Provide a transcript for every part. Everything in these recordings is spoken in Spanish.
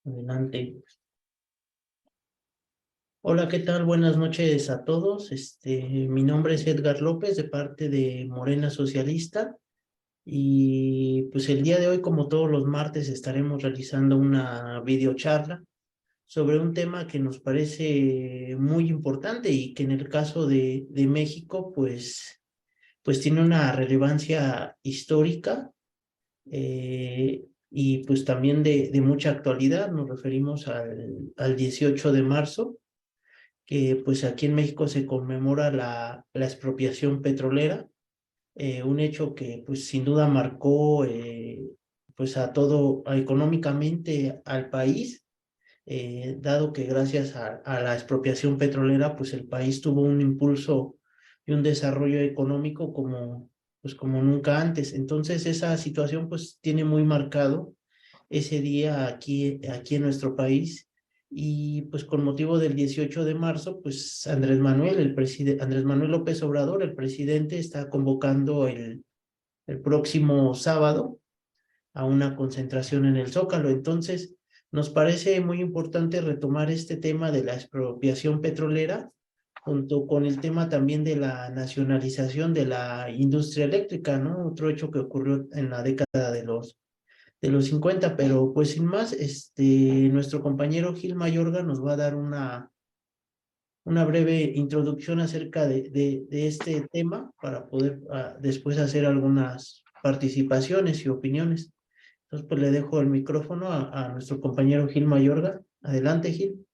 Adelante. Hola, ¿qué tal? Buenas noches a todos. Mi nombre es Edgar López de parte de Morena Socialista y pues el día de hoy, como todos los martes, estaremos realizando una videocharla sobre un tema que nos parece muy importante y que en el caso de México, pues tiene una relevancia histórica y pues también de mucha actualidad. Nos referimos al 18 de marzo, que pues aquí en México se conmemora la expropiación petrolera, un hecho que pues sin duda marcó pues económicamente al país, dado que gracias a la expropiación petrolera pues el país tuvo un impulso y un desarrollo económico como nunca antes. Entonces esa situación pues tiene muy marcado ese día aquí en nuestro país. Y pues con motivo del 18 de marzo, pues Andrés Manuel López Obrador, el presidente, está convocando el próximo sábado a una concentración en el Zócalo. Entonces, nos parece muy importante retomar este tema de la expropiación petrolera, junto con el tema también de la nacionalización de la industria eléctrica, ¿no? Otro hecho que ocurrió en la década de los 50. Pero pues sin más, nuestro compañero Gil Mayorga nos va a dar una breve introducción acerca de este tema para poder después hacer algunas participaciones y opiniones. Entonces, pues le dejo el micrófono a nuestro compañero Gil Mayorga. Adelante, Gil.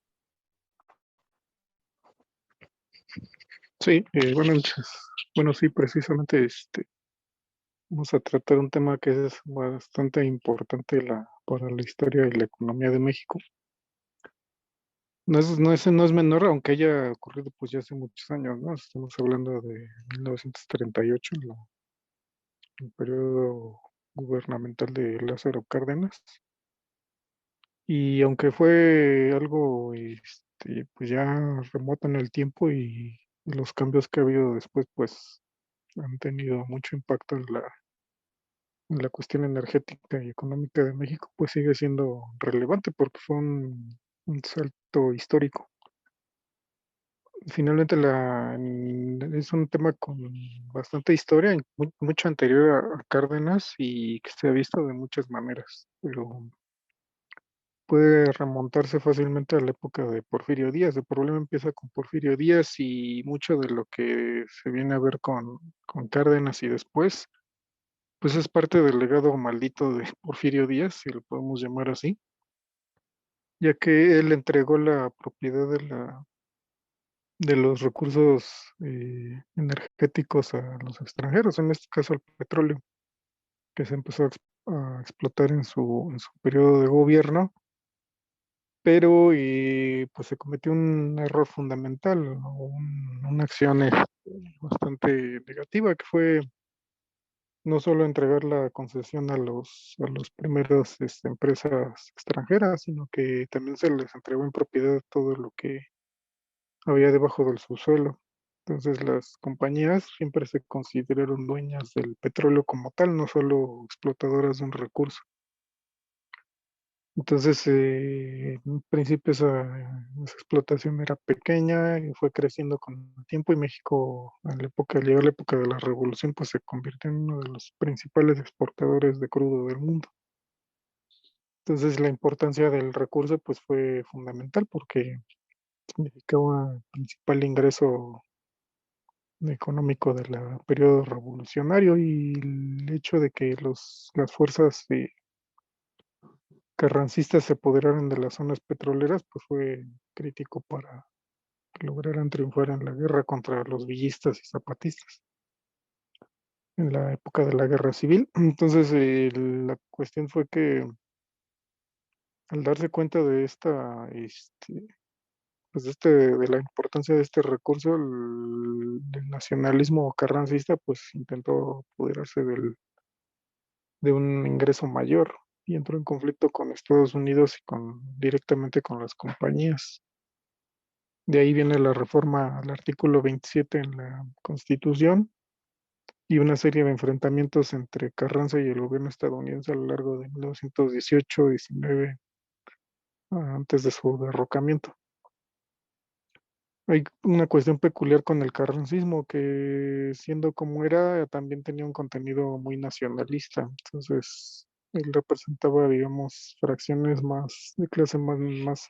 Sí, buenas noches. Bueno, sí, precisamente vamos a tratar un tema que es bastante importante para la historia y la economía de México. No es menor, aunque haya ocurrido pues ya hace muchos años, ¿no? Estamos hablando de 1938, el periodo gubernamental de Lázaro Cárdenas. Y aunque fue algo pues ya remoto en el tiempo y los cambios que ha habido después, pues han tenido mucho impacto en la cuestión energética y económica de México, pues sigue siendo relevante porque fue un salto histórico. Finalmente es un tema con bastante historia, y mucho anterior a Cárdenas y que se ha visto de muchas maneras, pero puede remontarse fácilmente a la época de Porfirio Díaz. El problema empieza con Porfirio Díaz y mucho de lo que se viene a ver con Cárdenas y después pues es parte del legado maldito de Porfirio Díaz, si lo podemos llamar así, ya que él entregó la propiedad de los recursos energéticos a los extranjeros, en este caso al petróleo, que se empezó a explotar en su periodo de gobierno, pero pues se cometió un error fundamental, ¿no? Una acción bastante negativa, que fue no solo entregar la concesión a los primeros empresas extranjeras, sino que también se les entregó en propiedad todo lo que había debajo del subsuelo. Entonces las compañías siempre se consideraron dueñas del petróleo como tal, no solo explotadoras de un recurso. Entonces, en un principio esa explotación era pequeña y fue creciendo con el tiempo, y México, al llegar la época de la revolución, pues se convirtió en uno de los principales exportadores de crudo del mundo. Entonces, la importancia del recurso pues fue fundamental porque significaba el principal ingreso económico del periodo revolucionario, y el hecho de que las fuerzas carrancistas se apoderaron de las zonas petroleras, pues fue crítico para que lograran triunfar en la guerra contra los villistas y zapatistas en la época de la guerra civil. Entonces, la cuestión fue que al darse cuenta de de la importancia de este recurso, el nacionalismo carrancista pues intentó apoderarse de un ingreso mayor y entró en conflicto con Estados Unidos y directamente con las compañías. De ahí viene la reforma al artículo 27 en la Constitución y una serie de enfrentamientos entre Carranza y el gobierno estadounidense a lo largo de 1918, 19 antes de su derrocamiento. Hay una cuestión peculiar con el carrancismo, que siendo como era, también tenía un contenido muy nacionalista. Entonces, él representaba, digamos, fracciones más de clase más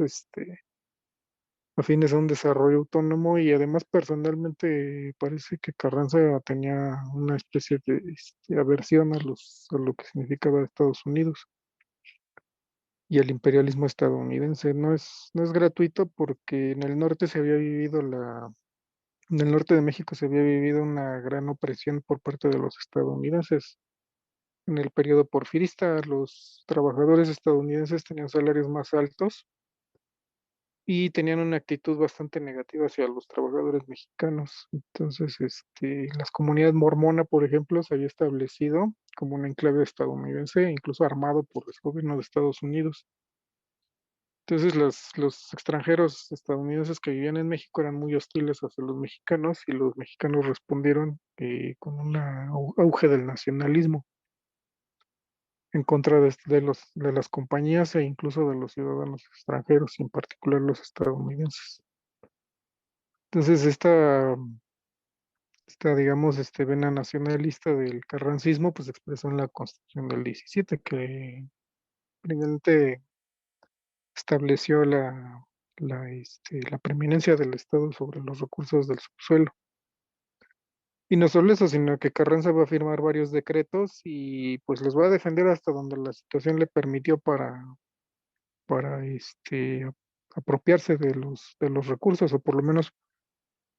afines a un desarrollo autónomo, y además personalmente parece que Carranza tenía una especie de aversión a lo que significaba Estados Unidos y el imperialismo estadounidense. No es gratuito, porque en el norte se había vivido en el norte de México se había vivido una gran opresión por parte de los estadounidenses. En el periodo porfirista, los trabajadores estadounidenses tenían salarios más altos y tenían una actitud bastante negativa hacia los trabajadores mexicanos. Entonces, la comunidad mormona, por ejemplo, se había establecido como un enclave estadounidense, incluso armado por el gobierno de Estados Unidos. Entonces, los extranjeros estadounidenses que vivían en México eran muy hostiles hacia los mexicanos, y los mexicanos respondieron con un auge del nacionalismo en contra de las compañías e incluso de los ciudadanos extranjeros, y en particular los estadounidenses. Entonces, digamos, vena nacionalista del carrancismo, pues se expresó en la Constitución del 17, que primeramente estableció la preeminencia del Estado sobre los recursos del subsuelo. Y no solo eso, sino que Carranza va a firmar varios decretos y pues los va a defender hasta donde la situación le permitió para apropiarse de los recursos, o por lo menos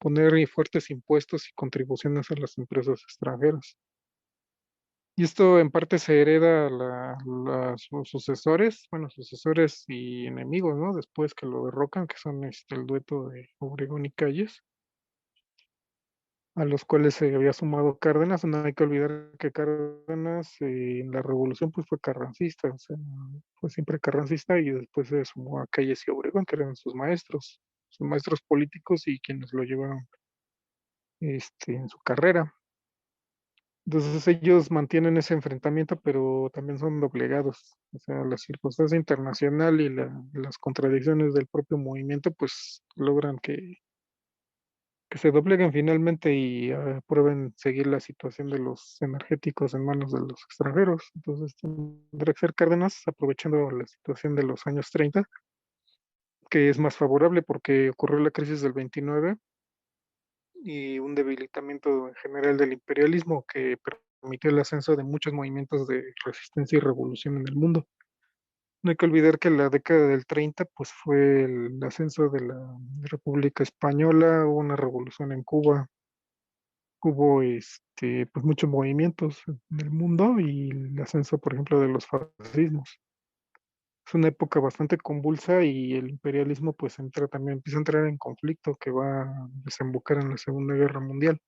poner fuertes impuestos y contribuciones a las empresas extranjeras. Y esto en parte se hereda a sus sucesores, bueno, sucesores y enemigos, ¿no? Después que lo derrocan, que son el dueto de Obregón y Calles, a los cuales se había sumado Cárdenas. No hay que olvidar que Cárdenas en la revolución pues fue carrancista, o sea, fue siempre carrancista, y después se sumó a Calles y Obregón, que eran sus maestros políticos y quienes lo llevaron en su carrera. Entonces ellos mantienen ese enfrentamiento, pero también son doblegados. O sea, la circunstancia internacional y las contradicciones del propio movimiento, pues logran que se dobleguen finalmente y aprueben seguir la situación de los energéticos en manos de los extranjeros. Entonces tendrá que ser Cárdenas, aprovechando la situación de los años 30, que es más favorable porque ocurrió la crisis del 29 y un debilitamiento en general del imperialismo, que permitió el ascenso de muchos movimientos de resistencia y revolución en el mundo. No hay que olvidar que la década del 30 pues fue el ascenso de la República Española, hubo una revolución en Cuba, hubo pues muchos movimientos en el mundo, y el ascenso, por ejemplo, de los fascismos. Es una época bastante convulsa, y el imperialismo pues empieza a entrar en conflicto, que va a desembocar en la Segunda Guerra Mundial.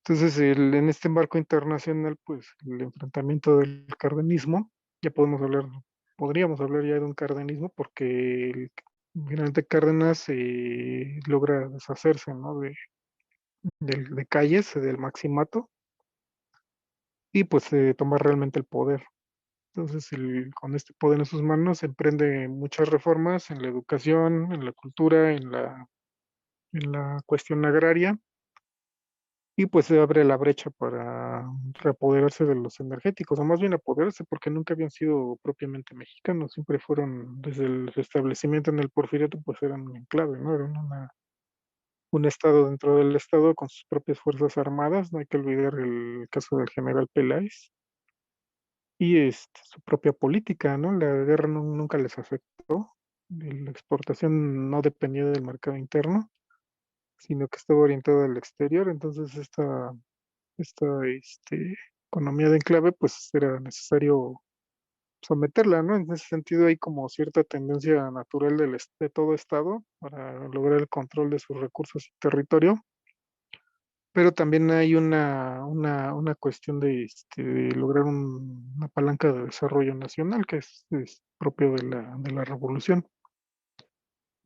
Entonces, en este marco internacional, pues el enfrentamiento del cardenismo, ya podríamos hablar ya de un cardenismo, porque finalmente Cárdenas logra deshacerse, ¿no? de Calles, del maximato, y pues tomar realmente el poder. Entonces, con este poder en sus manos, emprende muchas reformas en la educación, en la cultura, en la cuestión agraria, y pues se abre la brecha para reapoderarse de los energéticos, o más bien apoderarse, porque nunca habían sido propiamente mexicanos, siempre fueron, desde el establecimiento en el Porfiriato, pues eran un enclave, ¿no? Eran un estado dentro del estado con sus propias fuerzas armadas. No hay que olvidar el caso del general Peláez y su propia política, ¿no? La guerra nunca les afectó, la exportación no dependía del mercado interno, sino que estaba orientada al exterior. Entonces esta economía de enclave, pues era necesario someterla, ¿no? En ese sentido hay como cierta tendencia natural de todo estado para lograr el control de sus recursos y territorio, pero también hay una cuestión de lograr una palanca de desarrollo nacional, que es propio de la revolución.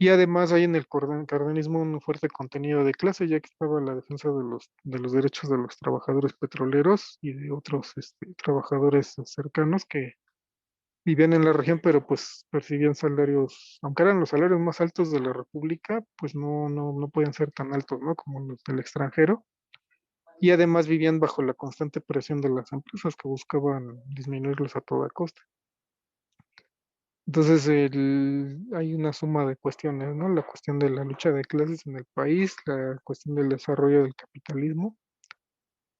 Y además hay en el cardenismo un fuerte contenido de clase, ya que estaba la defensa de los derechos de los trabajadores petroleros y de otros trabajadores cercanos, que vivían en la región, pero pues percibían salarios, aunque eran los salarios más altos de la República, pues no podían ser tan altos, ¿no? Como los del extranjero. Y además vivían bajo la constante presión de las empresas que buscaban disminuirlos a toda costa. Entonces, hay una suma de cuestiones, ¿no? La cuestión de la lucha de clases en el país, la cuestión del desarrollo del capitalismo,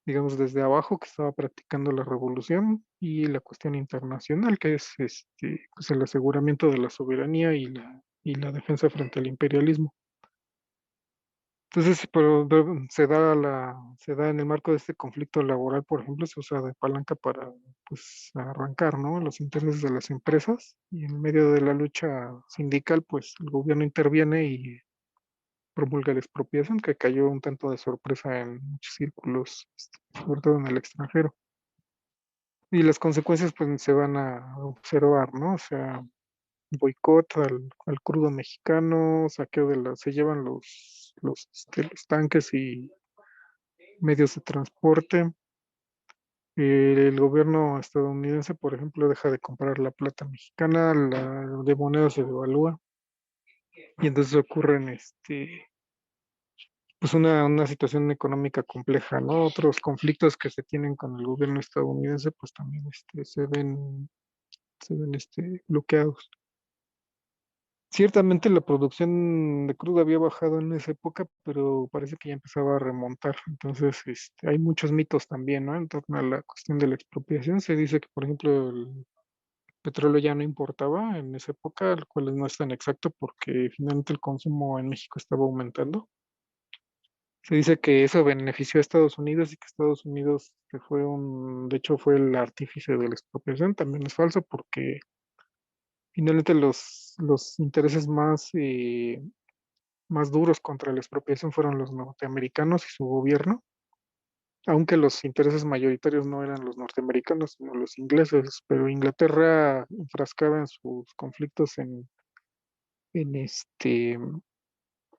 digamos desde abajo que estaba practicando la revolución, y la cuestión internacional, que es pues el aseguramiento de la soberanía y la defensa frente al imperialismo. Entonces, pero se da en el marco de este conflicto laboral, por ejemplo, se usa de palanca para, pues, arrancar, ¿no? Los intereses de las empresas, y en medio de la lucha sindical, pues, el gobierno interviene y promulga la expropiación, que cayó un tanto de sorpresa en muchos círculos, sobre todo en el extranjero. Y las consecuencias, pues, se van a observar, ¿no? O sea, boicot al crudo mexicano, se llevan los tanques y medios de transporte. El gobierno estadounidense, por ejemplo, deja de comprar la plata mexicana, la de moneda se devalúa, y entonces ocurren pues una situación económica compleja, ¿no? Otros conflictos que se tienen con el gobierno estadounidense, pues también se ven bloqueados. Ciertamente la producción de crudo había bajado en esa época, pero parece que ya empezaba a remontar. Entonces, hay muchos mitos también, ¿no? En torno a la cuestión de la expropiación. Se dice que, por ejemplo, el petróleo ya no importaba en esa época, lo cual no es tan exacto porque finalmente el consumo en México estaba aumentando. Se dice que eso benefició a Estados Unidos y que Estados Unidos de hecho, fue el artífice de la expropiación. También es falso porque finalmente los intereses más duros contra la expropiación fueron los norteamericanos y su gobierno, aunque los intereses mayoritarios no eran los norteamericanos, sino los ingleses, pero Inglaterra, enfrascada en sus conflictos en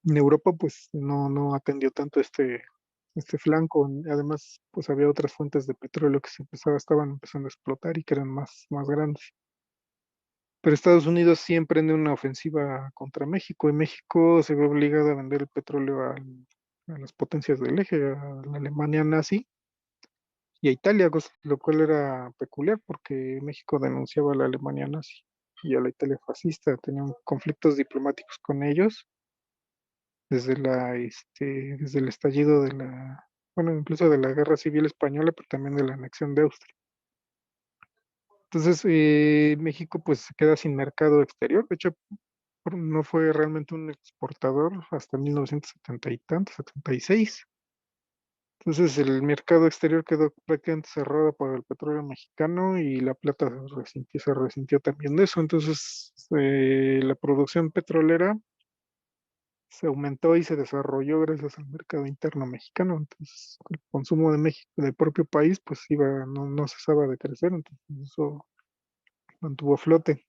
Europa, pues no atendió tanto este flanco. Además, pues había otras fuentes de petróleo que estaban empezando a explotar y que eran más grandes. Pero Estados Unidos sí emprende una ofensiva contra México, y México se ve obligado a vender el petróleo a las potencias del eje, a la Alemania nazi y a Italia, lo cual era peculiar porque México denunciaba a la Alemania nazi y a la Italia fascista, tenían conflictos diplomáticos con ellos desde el estallido bueno, incluso de la Guerra Civil Española, pero también de la anexión de Austria. Entonces, México pues se queda sin mercado exterior. De hecho, no fue realmente un exportador hasta 1970 y tanto, 76. Entonces el mercado exterior quedó prácticamente cerrado para el petróleo mexicano, y la plata se resintió también de eso. Entonces, la producción petrolera se aumentó y se desarrolló gracias al mercado interno mexicano. Entonces el consumo de México, del propio país, pues no cesaba de crecer, entonces eso mantuvo a flote.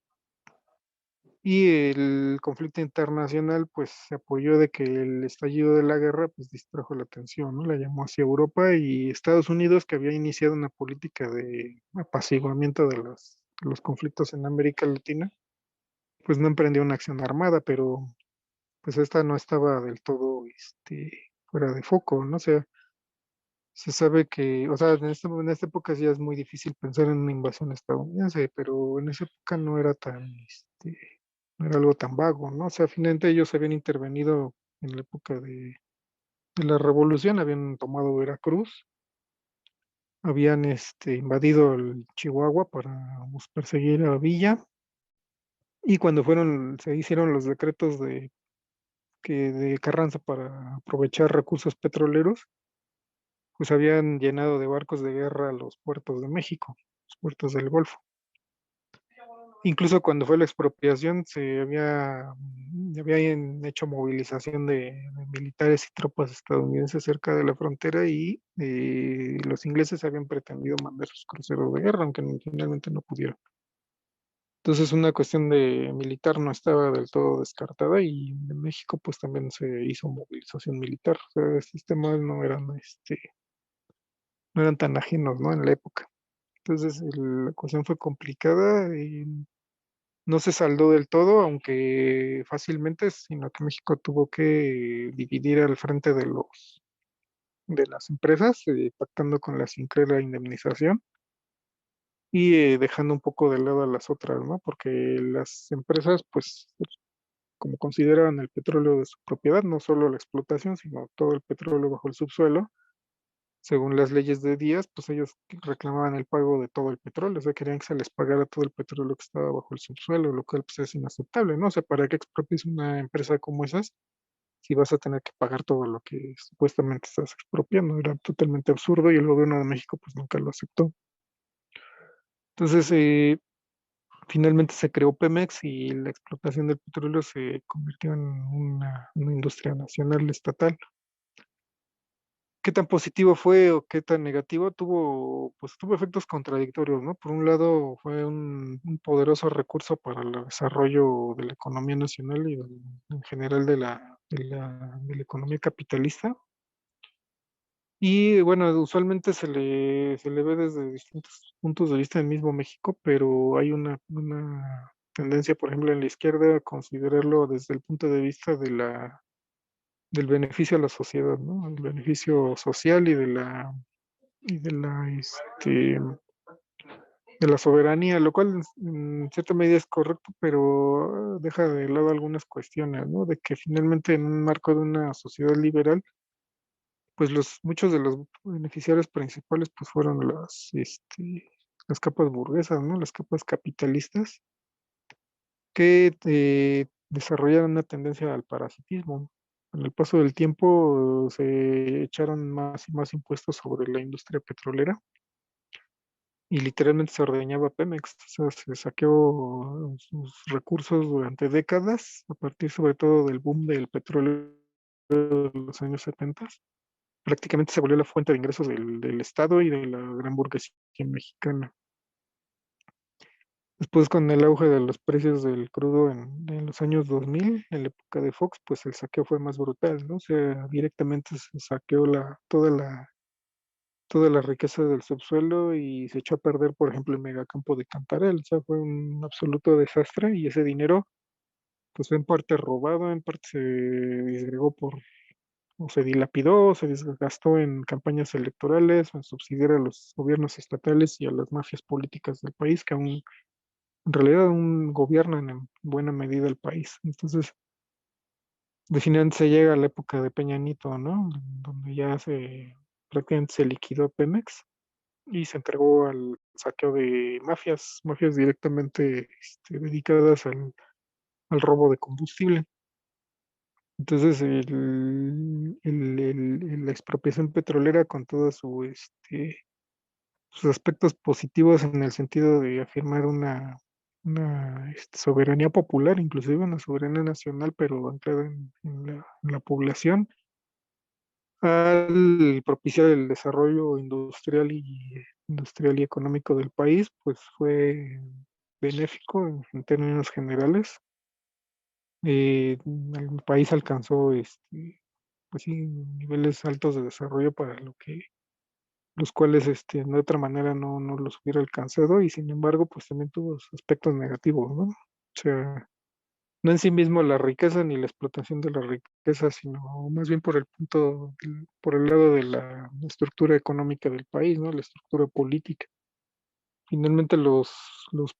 Y el conflicto internacional, pues se apoyó de que el estallido de la guerra, pues distrajo la atención, ¿no? La llamó hacia Europa, y Estados Unidos, que había iniciado una política de apaciguamiento de los conflictos en América Latina, pues no emprendió una acción armada, pero pues esta no estaba del todo fuera de foco, ¿no? O sea, se sabe que, o sea, en esta época ya es muy difícil pensar en una invasión estadounidense, pero en esa época no era algo tan vago, ¿no? O sea, finalmente ellos habían intervenido en la época de la revolución, habían tomado Veracruz, habían invadido el Chihuahua para, pues, perseguir a Villa, y cuando se hicieron los decretos de Carranza para aprovechar recursos petroleros, pues habían llenado de barcos de guerra los puertos de México, los puertos del Golfo. Incluso cuando fue la expropiación, habían hecho movilización de militares y tropas estadounidenses cerca de la frontera, y los ingleses habían pretendido mandar sus cruceros de guerra, aunque finalmente no pudieron. Entonces una cuestión de militar no estaba del todo descartada, y en México pues también se hizo movilización militar. O sea, estos temas no eran tan ajenos, ¿no? En la época. Entonces la ecuación fue complicada y no se saldó del todo, aunque fácilmente, sino que México tuvo que dividir al frente de las empresas, pactando con la Sinclair la indemnización y dejando un poco de lado a las otras, ¿no? Porque las empresas, pues, como consideran el petróleo de su propiedad, no solo la explotación, sino todo el petróleo bajo el subsuelo, según las leyes de Díaz, pues ellos reclamaban el pago de todo el petróleo, o sea, querían que se les pagara todo el petróleo que estaba bajo el subsuelo, lo cual pues es inaceptable, ¿no? O sea, ¿para qué expropies una empresa como esas si vas a tener que pagar todo lo que supuestamente estás expropiando? Era totalmente absurdo y el gobierno de México pues nunca lo aceptó. Entonces, finalmente se creó Pemex y la explotación del petróleo se convirtió en una industria nacional estatal. ¿Qué tan positivo fue o qué tan negativo? Pues tuvo efectos contradictorios, ¿no? Por un lado, fue un poderoso recurso para el desarrollo de la economía nacional y en general de la economía capitalista. Y bueno, usualmente se le ve desde distintos puntos de vista en mismo México, pero hay una tendencia, por ejemplo, en la izquierda a considerarlo desde el punto de vista del beneficio a la sociedad, ¿no? El beneficio social y de la soberanía, lo cual en cierta medida es correcto, pero deja de lado algunas cuestiones, ¿no? De que finalmente en un marco de una sociedad liberal, pues muchos de los beneficiarios principales pues fueron las capas burguesas, ¿no? Las capas capitalistas que desarrollaron una tendencia al parasitismo. Con el paso del tiempo se echaron más y más impuestos sobre la industria petrolera y literalmente se ordeñaba Pemex, o sea, se saqueó sus recursos durante décadas, a partir sobre todo del boom del petróleo de los años 70. Prácticamente se volvió la fuente de ingresos del Estado y de la gran burguesía mexicana. Después, con el auge de los precios del crudo en los años 2000, en la época de Fox, pues el saqueo fue más brutal, ¿no? O sea, directamente se saqueó toda la riqueza del subsuelo y se echó a perder, por ejemplo, el megacampo de Cantarell. O sea, fue un absoluto desastre y ese dinero, pues fue en parte robado, en parte se disgregó o se dilapidó, o se desgastó en campañas electorales o en subsidiar a los gobiernos estatales y a las mafias políticas del país, que aún en realidad aún gobiernan en buena medida el país. Entonces, definitivamente se llega a la época de Peña Nieto, ¿no? Donde ya prácticamente se liquidó Pemex y se entregó al saqueo de mafias directamente dedicadas al robo de combustible. Entonces, la expropiación petrolera con todos sus aspectos positivos en el sentido de afirmar una soberanía popular, inclusive una soberanía nacional, pero anclada en la población, al propiciar el desarrollo industrial y económico del país, pues fue benéfico en términos generales. El país alcanzó pues sí, niveles altos de desarrollo para los cuales de otra manera no los hubiera alcanzado, y sin embargo, pues también tuvo sus aspectos negativos, ¿no? O sea, no en sí mismo la riqueza ni la explotación de la riqueza, sino más bien por el lado de la estructura económica del país, ¿no? La estructura política. Finalmente los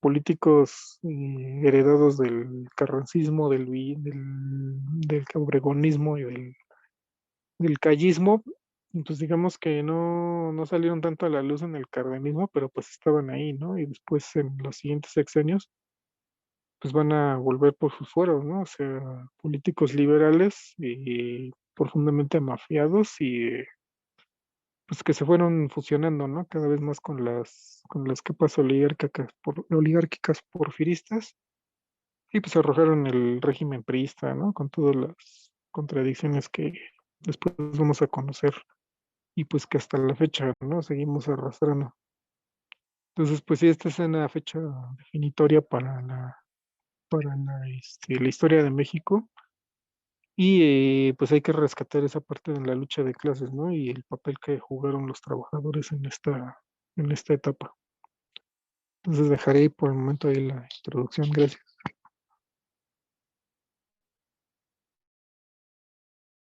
políticos heredados del carrancismo, del obregonismo y del callismo, pues digamos que no salieron tanto a la luz en el cardenismo, pero pues estaban ahí, ¿no? Y después en los siguientes sexenios, pues van a volver por sus fueros, ¿no? O sea, políticos liberales y profundamente mafiados y pues que se fueron fusionando, ¿no? Cada vez más con las capas oligárquicas porfiristas y pues arrojaron el régimen priista, ¿no? Con todas las contradicciones que después vamos a conocer y pues que hasta la fecha, ¿no? Seguimos arrastrando. Entonces, pues sí, esta es una fecha definitoria para la historia de México y pues hay que rescatar esa parte de la lucha de clases, ¿no? Y el papel que jugaron los trabajadores en esta etapa. Entonces dejaré ahí por el momento ahí la introducción. Gracias.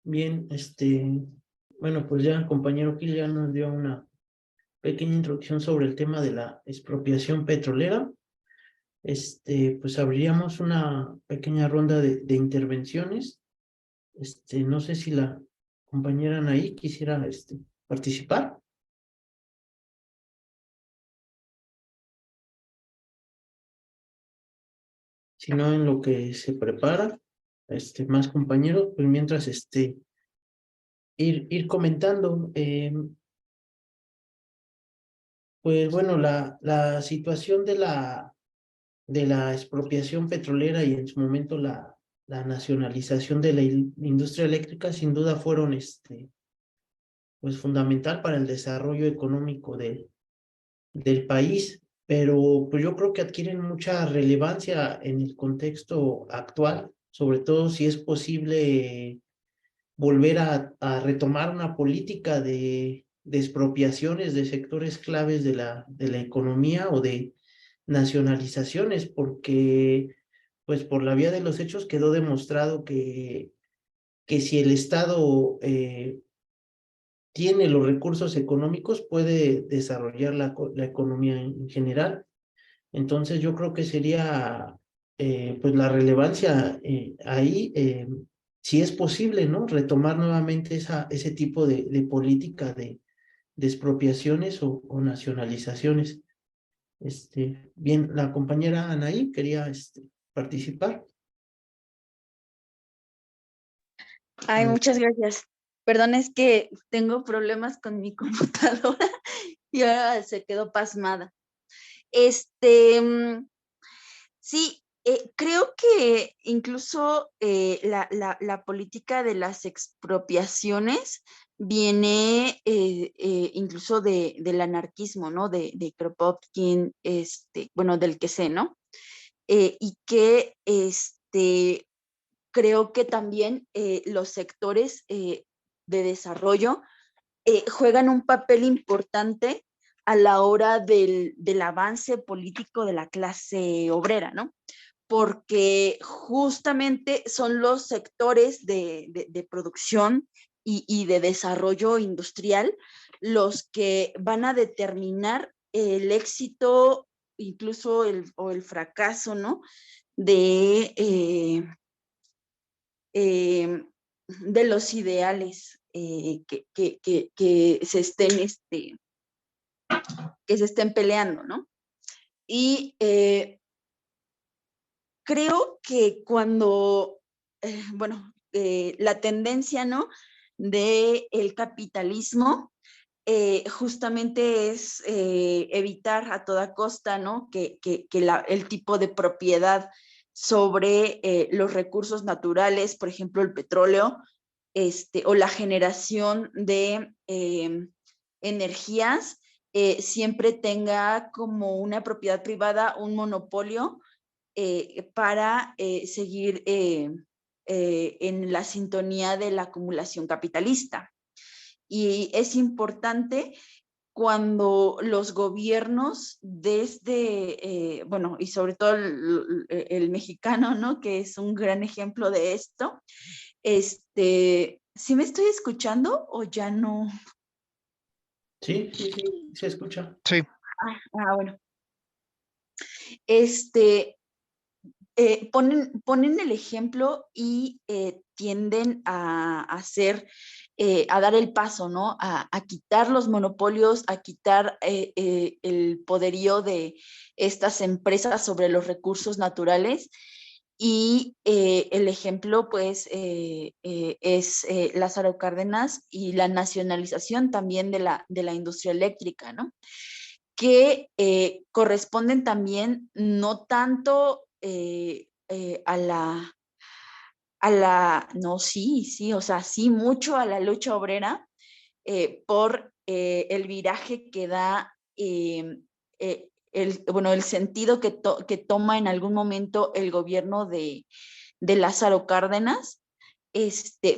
Bien, bueno, pues ya el compañero Gil ya nos dio una pequeña introducción sobre el tema de la expropiación petrolera. Pues abriríamos una pequeña ronda de intervenciones. No sé si la compañera Anaí quisiera, participar. Si no, en lo que se prepara, más compañeros, pues mientras, ir comentando, pues bueno, la situación de la expropiación petrolera y en su momento la nacionalización de la industria eléctrica sin duda fueron, pues fundamental para el desarrollo económico del país, pero pues yo creo que adquieren mucha relevancia en el contexto actual, sobre todo si es posible volver a retomar una política de expropiaciones de sectores claves de la economía o de nacionalizaciones, porque pues por la vía de los hechos quedó demostrado que si el Estado tiene los recursos económicos, puede desarrollar la economía en general. Entonces yo creo que sería pues la relevancia ahí, si es posible, ¿no? Retomar nuevamente ese tipo de política de expropiaciones o nacionalizaciones. Bien, la compañera Anaí quería participar. Ay, muchas gracias. Perdón, es que tengo problemas con mi computadora y ahora se quedó pasmada. Sí, creo que incluso la política de las expropiaciones viene incluso del anarquismo, ¿no? De Kropotkin, bueno, del que sé, ¿no? Y que creo que también los sectores de desarrollo juegan un papel importante a la hora del avance político de la clase obrera, ¿no? Porque justamente son los sectores de producción y de desarrollo industrial los que van a determinar el éxito, incluso o el fracaso, ¿no? De, de los ideales que se estén, que se estén peleando, ¿no? Y creo que cuando, bueno, la tendencia, ¿no? De el capitalismo justamente es evitar a toda costa, ¿no? Que el tipo de propiedad sobre los recursos naturales, por ejemplo, el petróleo, o la generación de energías, siempre tenga como una propiedad privada, un monopolio para seguir en la sintonía de la acumulación capitalista. Y es importante cuando los gobiernos desde, bueno, y sobre todo el mexicano, ¿no? Que es un gran ejemplo de esto. ¿Sí me estoy escuchando o ya no? Sí, sí, sí, se escucha. Sí. Bueno. Ponen el ejemplo y tienden a hacer, a dar el paso, ¿no? A quitar los monopolios, a quitar el poderío de estas empresas sobre los recursos naturales. Y el ejemplo, pues, es Lázaro Cárdenas y la nacionalización también de la industria eléctrica, ¿no? Que corresponden también no tanto no, sí, o sea, sí, mucho a la lucha obrera por el viraje que da, bueno, el sentido que toma en algún momento el gobierno de Lázaro Cárdenas,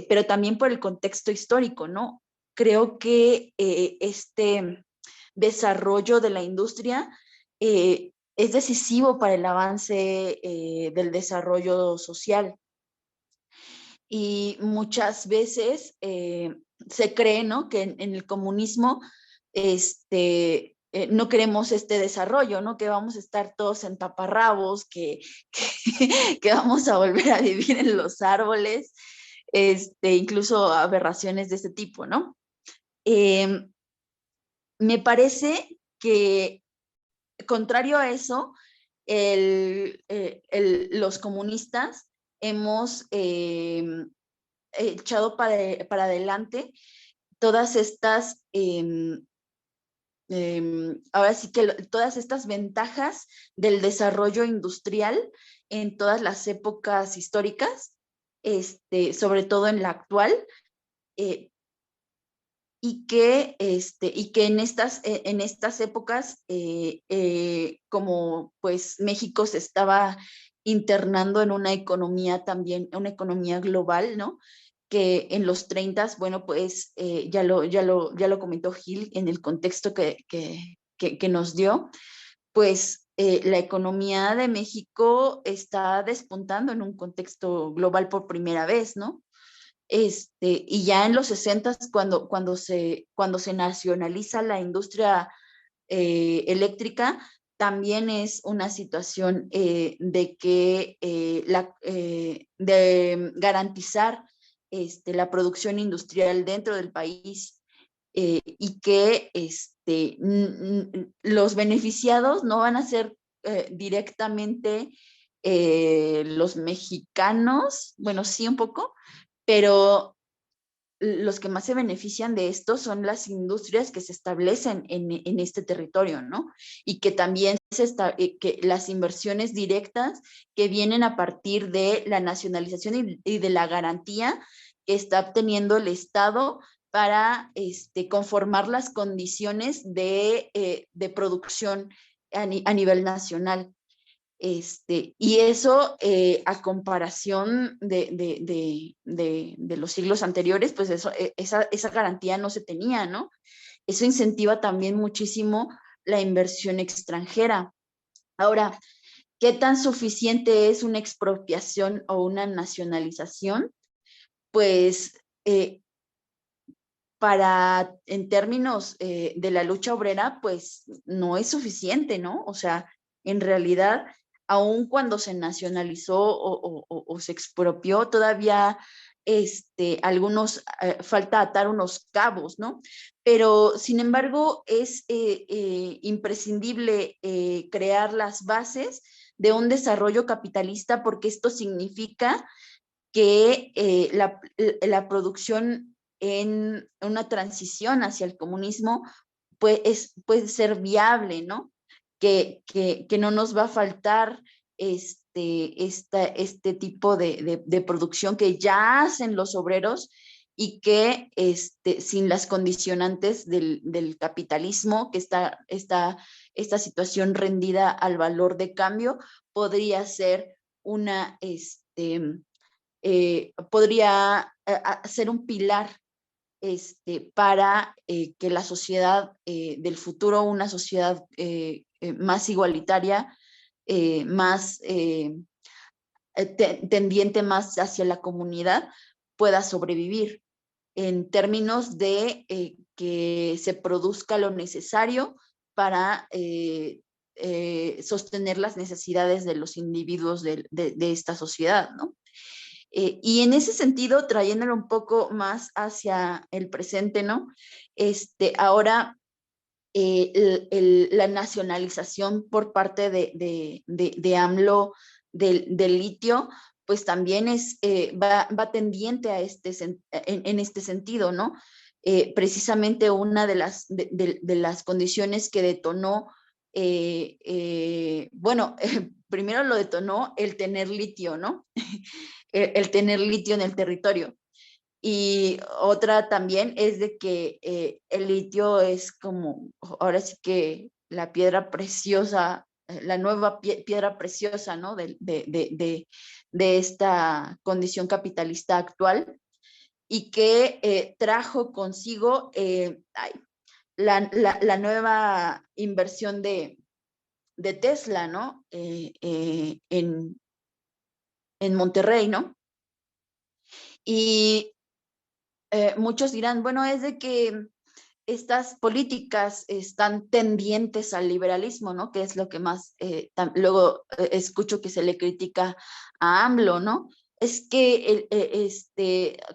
pero también por el contexto histórico, ¿no? Creo que este desarrollo de la industria es decisivo para el avance del desarrollo social. Y muchas veces se cree, ¿no?, que en el comunismo no queremos este desarrollo, ¿no?, que vamos a estar todos en taparrabos, que vamos a volver a vivir en los árboles, incluso aberraciones de este tipo, ¿no? Me parece que, contrario a eso, los comunistas hemos echado para adelante todas estas, ahora sí que todas estas ventajas del desarrollo industrial en todas las épocas históricas, sobre todo en la actual, y que en estas épocas, como pues México se estaba internando en una economía también, una economía global, ¿no? Que en los 30, bueno, pues ya lo comentó Gil en el contexto que nos dio, pues la economía de México está despuntando en un contexto global por primera vez, ¿no? Y ya en los 60, cuando se nacionaliza la industria eléctrica, también es una situación de garantizar la producción industrial dentro del país, y que los beneficiados no van a ser directamente los mexicanos, bueno, sí un poco, pero los que más se benefician de esto son las industrias que se establecen en este territorio, ¿no? Y que también que las inversiones directas que vienen a partir de la nacionalización y de la garantía que está obteniendo el Estado para conformar las condiciones de producción a nivel nacional. Y eso, a comparación de los siglos anteriores, pues esa garantía no se tenía, ¿no? Eso incentiva también muchísimo la inversión extranjera. Ahora, ¿qué tan suficiente es una expropiación o una nacionalización? Pues en términos de la lucha obrera, pues no es suficiente, ¿no? O sea, en realidad, aun cuando se nacionalizó o se expropió, todavía falta atar unos cabos, ¿no? Pero, sin embargo, es imprescindible crear las bases de un desarrollo capitalista, porque esto significa que la producción en una transición hacia el comunismo puede ser viable, ¿no? Que no nos va a faltar este tipo de producción que ya hacen los obreros, y que sin las condicionantes del capitalismo, que esta situación rendida al valor de cambio, podría ser podría ser un pilar para que la sociedad del futuro, una sociedad más igualitaria, más tendiente más hacia la comunidad, pueda sobrevivir, en términos de que se produzca lo necesario para sostener las necesidades de los individuos de esta sociedad, ¿no? Y en ese sentido, trayéndolo un poco más hacia el presente, ¿no? Ahora, la nacionalización por parte de AMLO del litio, pues también va tendiente a en este sentido, ¿no? Precisamente una de las condiciones que detonó, bueno, primero lo detonó el tener litio, ¿no? El tener litio en el territorio. Y otra también es de que el litio es como, ahora sí que la piedra preciosa, la nueva piedra preciosa, ¿no? De esta condición capitalista actual, y que trajo consigo la nueva inversión de Tesla, ¿no? En Monterrey, ¿no? Y muchos dirán, bueno, es de que estas políticas están tendientes al liberalismo, ¿no? Que es lo que más luego escucho que se le critica a AMLO, ¿no? Es que,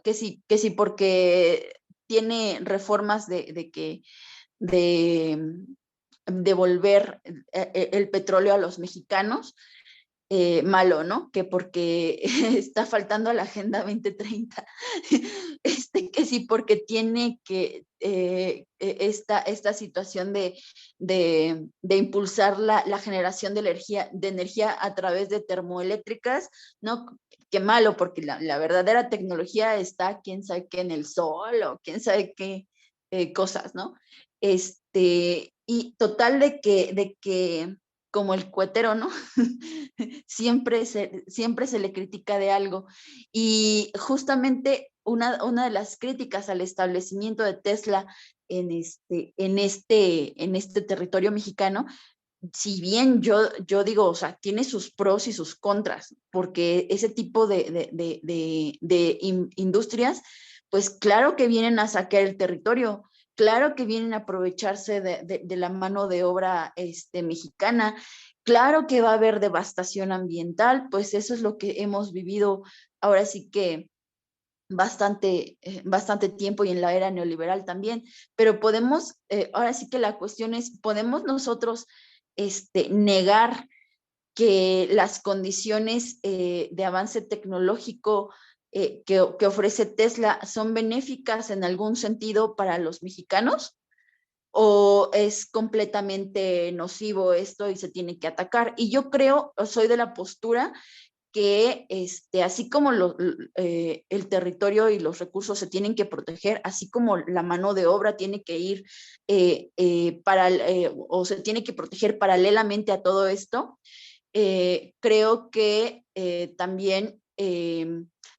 que sí, porque tiene reformas de devolver el petróleo a los mexicanos, malo, ¿no? Que porque está faltando a la Agenda 2030, que sí, porque tiene que esta situación de impulsar la generación de energía a través de termoeléctricas, ¿no? Qué malo, porque la verdadera tecnología está, quién sabe qué, en el sol o quién sabe qué cosas, ¿no? Y total de que como el cuetero, ¿no? siempre se le critica de algo. Y justamente una de las críticas al establecimiento de Tesla en este territorio mexicano, si bien yo digo, o sea, tiene sus pros y sus contras, porque ese tipo de industrias, pues claro que vienen a saquear el territorio, claro que vienen a aprovecharse de la mano de obra mexicana, claro que va a haber devastación ambiental, pues eso es lo que hemos vivido ahora sí que bastante tiempo y en la era neoliberal también, pero podemos, ahora sí que la cuestión es, ¿podemos nosotros negar que las condiciones de avance tecnológico que ofrece Tesla son benéficas en algún sentido para los mexicanos? ¿O es completamente nocivo esto y se tiene que atacar? Y yo creo, soy de la postura que así como el territorio y los recursos se tienen que proteger, así como la mano de obra tiene que ir o se tiene que proteger paralelamente a todo esto, creo que también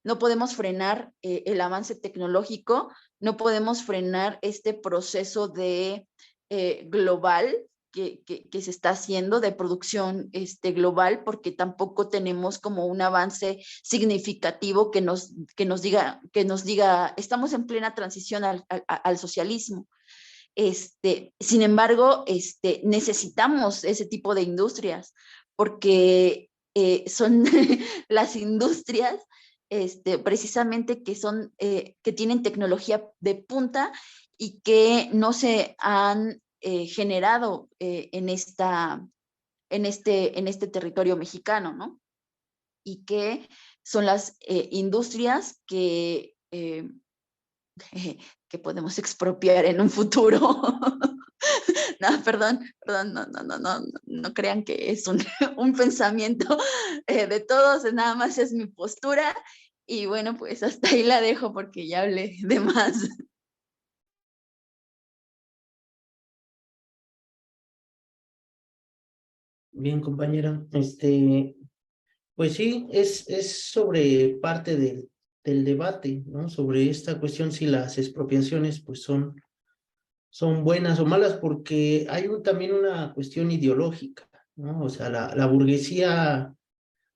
no podemos frenar el avance tecnológico, no podemos frenar este proceso de global que se está haciendo de producción global, porque tampoco tenemos como un avance significativo que nos diga, estamos en plena transición al socialismo. Sin embargo, necesitamos ese tipo de industrias, porque son las industrias precisamente que tienen tecnología de punta y que no se han generado en este territorio mexicano, ¿no? Y que son las industrias que podemos expropiar en un futuro. No, perdón, no crean que es un pensamiento de todos, nada más es mi postura. Y bueno, pues hasta ahí la dejo porque ya hablé de más. Bien, compañera. Pues sí, es sobre parte del debate, ¿no? Sobre esta cuestión si las expropiaciones pues son buenas o malas, porque hay también una cuestión ideológica, ¿no? O sea, la burguesía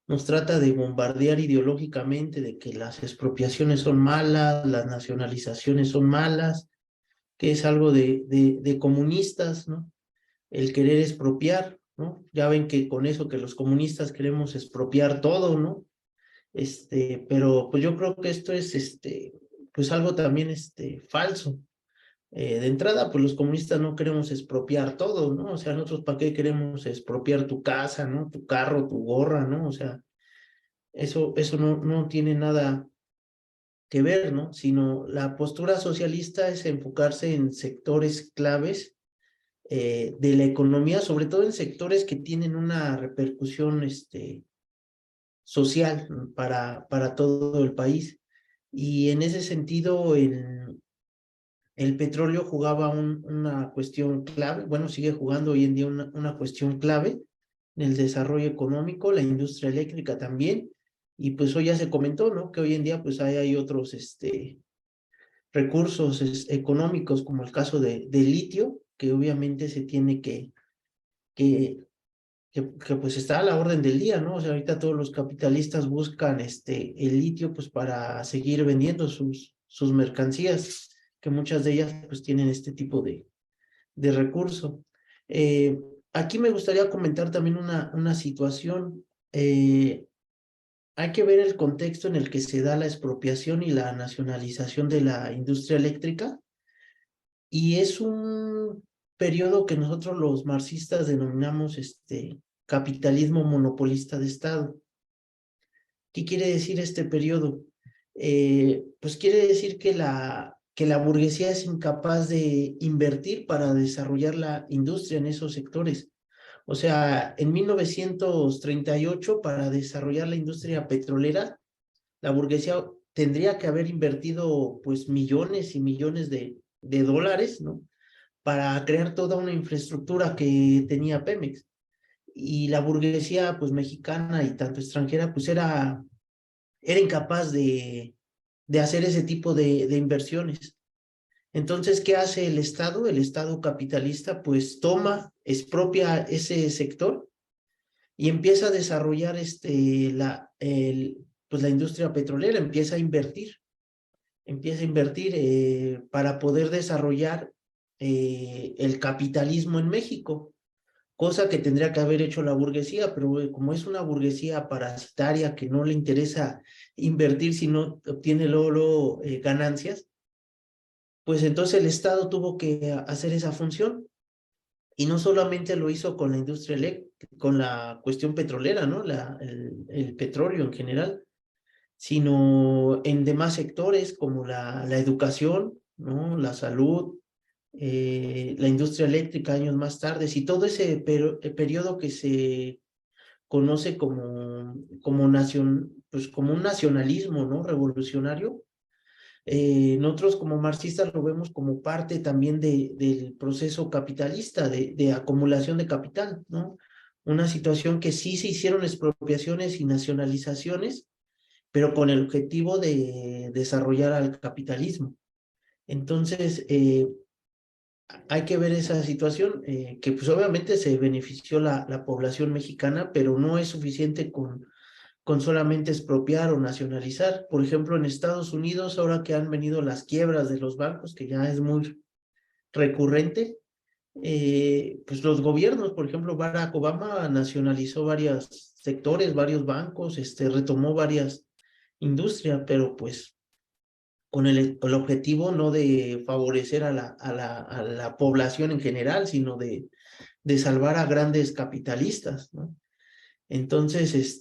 nos trata de bombardear ideológicamente de que las expropiaciones son malas, las nacionalizaciones son malas, que es algo de comunistas, ¿no? El querer expropiar, ¿no? Ya ven que con eso que los comunistas queremos expropiar todo, ¿no? Pero pues yo creo que esto es, pues algo también, falso. De entrada, pues los comunistas no queremos expropiar todo, ¿no? O sea, nosotros ¿para qué queremos expropiar tu casa, ¿no? Tu carro, tu gorra, ¿no? O sea, eso no tiene nada que ver, ¿no? Sino la postura socialista es enfocarse en sectores claves de la economía, sobre todo en sectores que tienen una repercusión social, ¿no? para todo el país. Y en ese sentido, el petróleo jugaba una cuestión clave, bueno, sigue jugando hoy en día una cuestión clave en el desarrollo económico, la industria eléctrica también, y pues hoy ya se comentó, ¿no? Que hoy en día pues hay otros recursos económicos, como el caso de litio, que obviamente se tiene que pues está a la orden del día, ¿no? O sea, ahorita todos los capitalistas buscan el litio pues para seguir vendiendo sus mercancías, que muchas de ellas pues tienen este tipo de recurso. Aquí me gustaría comentar también una situación. Hay que ver el contexto en el que se da la expropiación y la nacionalización de la industria eléctrica, y es un periodo que nosotros los marxistas denominamos capitalismo monopolista de Estado. ¿Qué quiere decir este periodo? Pues quiere decir que la burguesía es incapaz de invertir para desarrollar la industria en esos sectores. O sea, en 1938, para desarrollar la industria petrolera, la burguesía tendría que haber invertido pues millones y millones de dólares, ¿no? Para crear toda una infraestructura que tenía Pemex. Y la burguesía pues mexicana y tanto extranjera pues era incapaz de hacer ese tipo de inversiones. Entonces, ¿qué hace el Estado? El Estado capitalista pues toma, expropia ese sector y empieza a desarrollar pues la industria petrolera, empieza a invertir para poder desarrollar el capitalismo en México, cosa que tendría que haber hecho la burguesía, pero como es una burguesía parasitaria que no le interesa invertir si no obtiene luego ganancias, pues entonces el Estado tuvo que hacer esa función. Y no solamente lo hizo con la industria eléctrica, con la cuestión petrolera, ¿no? El petróleo en general, sino en demás sectores como la educación, ¿no? La salud, la industria eléctrica años más tarde, y todo ese periodo que se conoce pues como un nacionalismo, ¿no? Revolucionario. Nosotros como marxistas lo vemos como parte también del proceso capitalista, de acumulación de capital, ¿no? Una situación que sí se hicieron expropiaciones y nacionalizaciones, pero con el objetivo de desarrollar al capitalismo. Entonces, hay que ver esa situación, que pues obviamente se benefició la población mexicana, pero no es suficiente con solamente expropiar o nacionalizar. Por ejemplo, en Estados Unidos, ahora que han venido las quiebras de los bancos, que ya es muy recurrente, pues los gobiernos, por ejemplo, Barack Obama nacionalizó varios sectores, varios bancos, retomó varias industrias, pero pues con el objetivo no de favorecer a la población en general, sino de salvar a grandes capitalistas, ¿no? Entonces,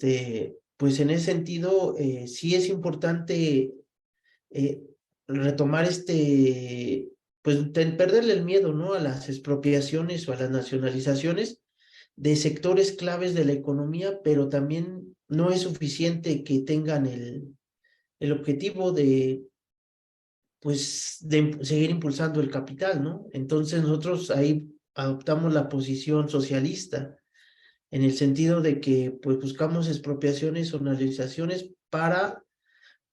pues en ese sentido, sí es importante eh, retomar pues perderle el miedo, ¿no? A las expropiaciones o a las nacionalizaciones de sectores claves de la economía, pero también no es suficiente que tengan el objetivo pues, de seguir impulsando el capital, ¿no? Entonces nosotros ahí adoptamos la posición socialista, en el sentido de que pues buscamos expropiaciones o nacionalizaciones para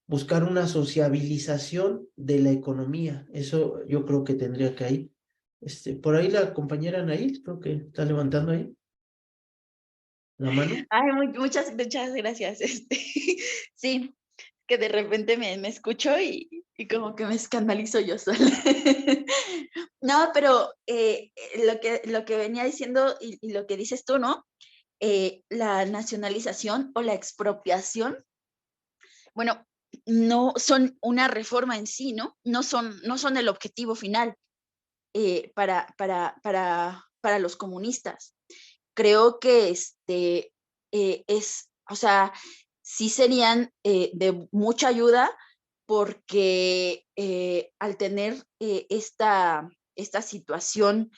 buscar una sociabilización de la economía. Eso yo creo que tendría que ir. Por ahí la compañera Anaí, creo que está levantando ahí la mano. Ay, muchas gracias. Sí, que de repente me escucho y como que me escandalizo yo sola. No, pero lo que venía diciendo y lo que dices tú, ¿no? La nacionalización o la expropiación, bueno, no son una reforma en sí, ¿no? No son el objetivo final para los comunistas. Creo que o sea, sí serían de mucha ayuda porque al tener esta situación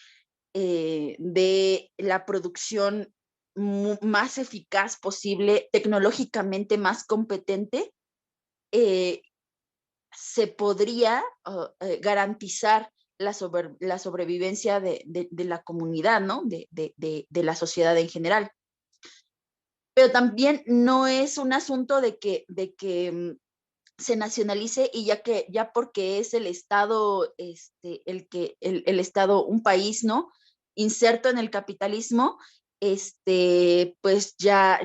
de la producción más eficaz posible, tecnológicamente más competente, eh, se podría garantizar la sobrevivencia de la comunidad, ¿no? De la sociedad en general. Pero también no es un asunto de que se nacionalice y ya porque es el Estado, el Estado, un país, ¿no? Inserto en el capitalismo, pues ya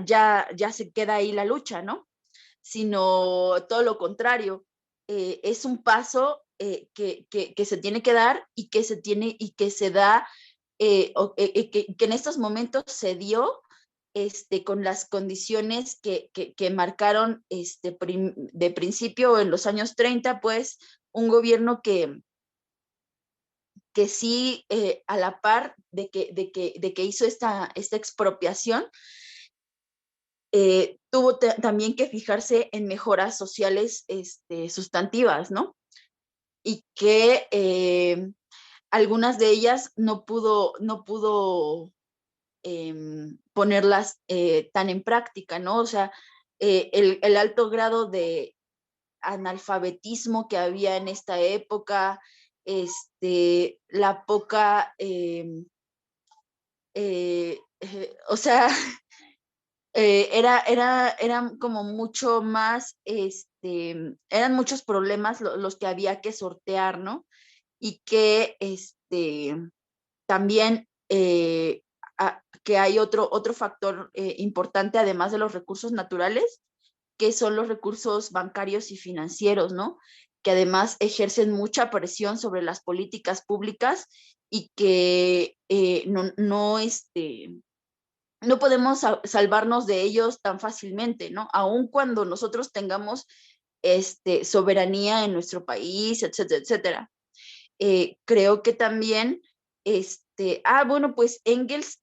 se queda ahí la lucha, ¿no? Sino todo lo contrario, es un paso que se tiene que dar y que se da, que en estos momentos se dio con las condiciones que marcaron de principio en los años 30, pues un gobierno que sí, a la par de que hizo esta expropiación, tuvo también que fijarse en mejoras sociales sustantivas, ¿no? Y que algunas de ellas no pudo ponerlas tan en práctica, ¿no? O sea, el alto grado de analfabetismo que había en esta época, la poca, o sea, eran como mucho más, eran muchos problemas los que había que sortear, ¿no? Y que también que hay otro factor importante, además de los recursos naturales, que son los recursos bancarios y financieros, ¿no? Que además ejercen mucha presión sobre las políticas públicas y que no podemos salvarnos de ellos tan fácilmente, ¿no? Aun cuando nosotros tengamos soberanía en nuestro país, etcétera, etcétera. Creo que también, bueno, pues Engels,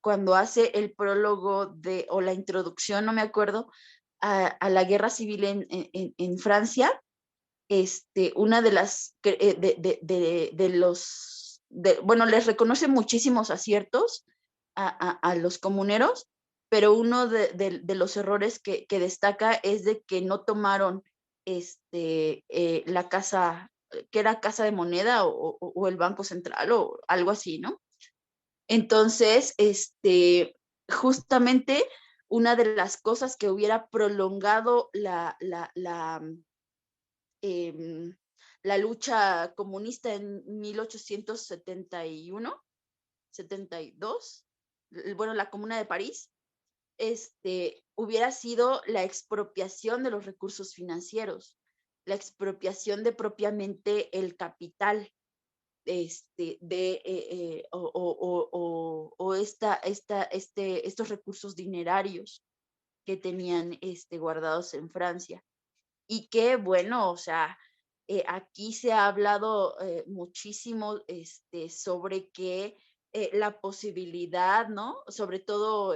cuando hace el prólogo o la introducción, no me acuerdo, a la guerra civil en Francia, una de las, bueno, les reconoce muchísimos aciertos a los comuneros, pero uno de los errores que destaca es de que no tomaron la casa, que era casa de moneda o el Banco Central o algo así, ¿no? Entonces, justamente una de las cosas que hubiera prolongado la lucha comunista en 1871, 72, bueno, la Comuna de París, hubiera sido la expropiación de los recursos financieros, la expropiación de propiamente el capital, estos recursos dinerarios que tenían guardados en Francia. Y que, bueno, o sea, aquí se ha hablado muchísimo sobre que la posibilidad, ¿no? Sobre todo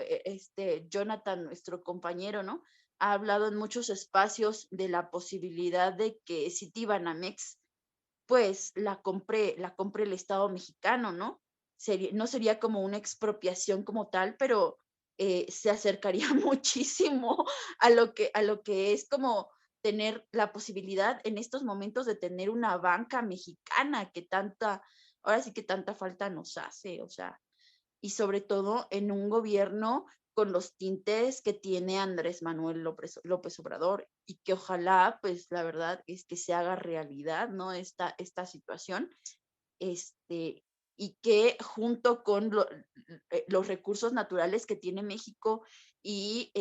Jonathan, nuestro compañero, ¿no? Ha hablado en muchos espacios de la posibilidad de que Citibanamex, pues la compre el Estado mexicano, ¿no? No sería como una expropiación como tal, pero se acercaría muchísimo a lo que es como tener la posibilidad en estos momentos de tener una banca mexicana que ahora sí que tanta falta nos hace, o sea, y sobre todo en un gobierno con los tintes que tiene Andrés Manuel López Obrador, y que ojalá, pues la verdad es que se haga realidad, ¿no? Esta situación, y que junto con los recursos naturales que tiene México y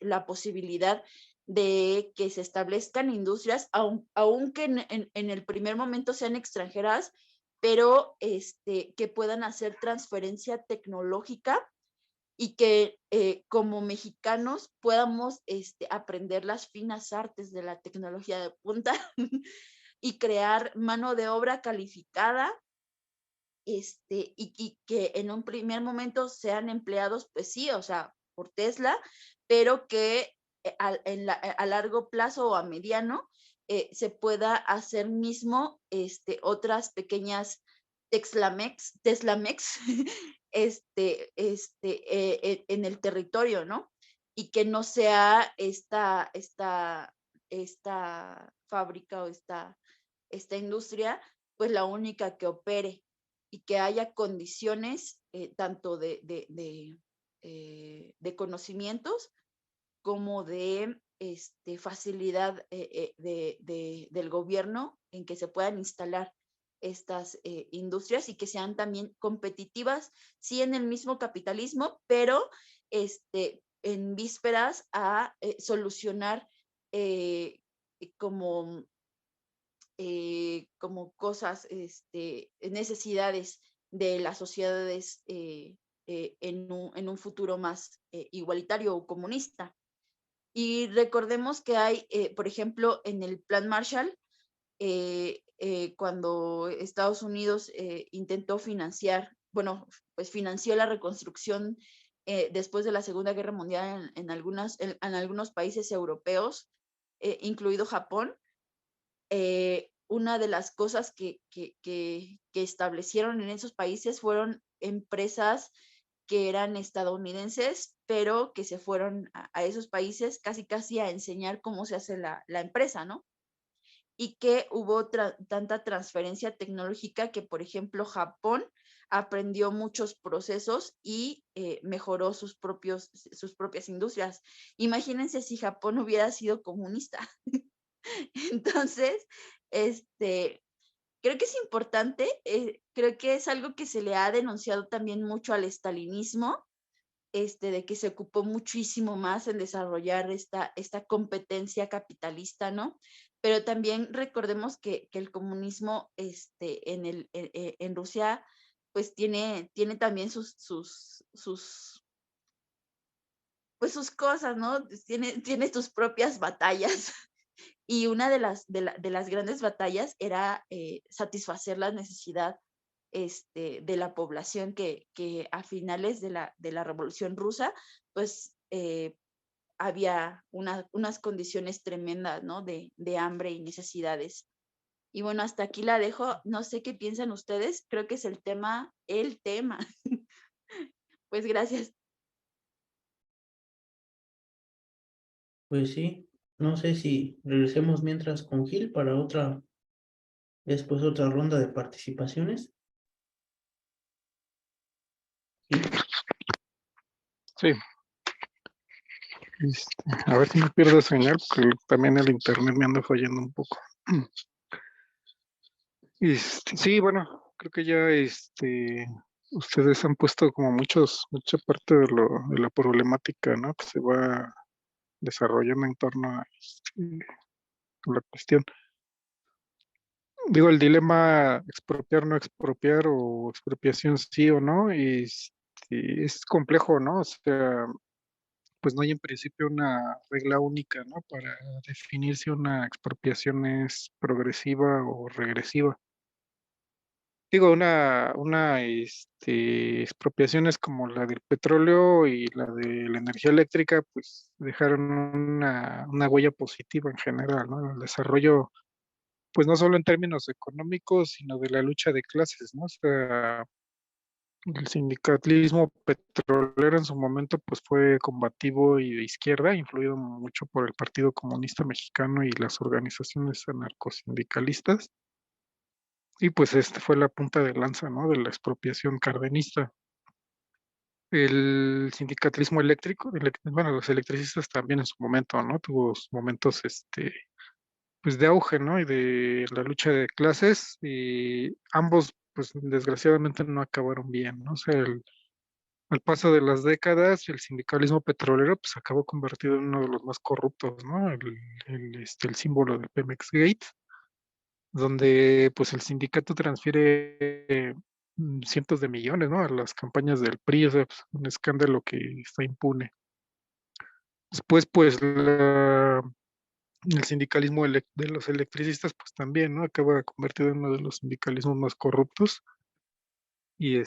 la posibilidad de que se establezcan industrias, aunque en el primer momento sean extranjeras, pero que puedan hacer transferencia tecnológica y que como mexicanos podamos aprender las finas artes de la tecnología de punta y crear mano de obra calificada, y que en un primer momento sean empleados, pues sí, o sea, por Tesla, pero que a largo plazo o a mediano se pueda hacer mismo otras pequeñas Teslamex, en el territorio, ¿no? Y que no sea esta fábrica o esta industria, pues la única que opere, y que haya condiciones tanto de conocimientos como de facilidad del gobierno en que se puedan instalar estas industrias y que sean también competitivas, sí en el mismo capitalismo, pero en vísperas a solucionar como, como cosas, necesidades de las sociedades en un futuro más igualitario o comunista. Y recordemos que hay, por ejemplo, en el Plan Marshall, cuando Estados Unidos intentó financiar, bueno, pues financió la reconstrucción después de la Segunda Guerra Mundial en algunos países europeos, incluido Japón. Una de las cosas que establecieron en esos países fueron empresas que eran estadounidenses, pero que se fueron a esos países casi a enseñar cómo se hace la empresa, ¿no? Y que hubo tanta transferencia tecnológica que, por ejemplo, Japón aprendió muchos procesos y mejoró sus propias industrias. Imagínense si Japón hubiera sido comunista. Entonces, creo que es importante, creo que es algo que se le ha denunciado también mucho al estalinismo, de que se ocupó muchísimo más en desarrollar esta competencia capitalista, ¿no? Pero también recordemos que el comunismo en Rusia, pues tiene también pues sus cosas, ¿no? Tiene sus propias batallas. Y una de las grandes batallas era satisfacer la necesidad de la población que a finales de la Revolución Rusa, pues había unas condiciones tremendas, ¿no? De hambre y necesidades. Y bueno, hasta aquí la dejo. No sé qué piensan ustedes. Creo que es el tema. Pues gracias. Pues sí, no sé si regresemos mientras con Gil para después otra ronda de participaciones. Gil. Sí, a ver si no pierdo señal, porque también el internet me anda fallando un poco. Sí, bueno, creo que ya ustedes han puesto como mucha parte de la problemática, ¿no? Que se va desarrollando en torno a la cuestión. Digo, el dilema expropiar, no expropiar, o expropiación sí o no, es complejo, ¿no? O sea, pues no hay en principio una regla única, ¿no? Para definir si una expropiación es progresiva o regresiva. Digo, expropiaciones como la del petróleo y la de la energía eléctrica, pues dejaron una huella positiva en general, ¿no? El desarrollo, pues no solo en términos económicos, sino de la lucha de clases, ¿no? O sea, el sindicalismo petrolero en su momento, pues fue combativo y de izquierda, influido mucho por el Partido Comunista Mexicano y las organizaciones anarcosindicalistas. Y pues fue la punta de lanza, ¿no? De la expropiación cardenista. El sindicalismo eléctrico, bueno, los electricistas también en su momento, ¿no? Tuvo sus momentos, pues de auge, ¿no? Y de la lucha de clases, y ambos, pues desgraciadamente no acabaron bien, ¿no? O sea, al paso de las décadas, el sindicalismo petrolero, pues acabó convertido en uno de los más corruptos, ¿no? El símbolo de Pemex Gate, donde pues el sindicato transfiere cientos de millones, ¿no? A las campañas del PRI, o sea, pues, un escándalo que está impune. Después, pues, el sindicalismo de los electricistas, pues también, ¿no? Acaba convertido en uno de los sindicalismos más corruptos. Y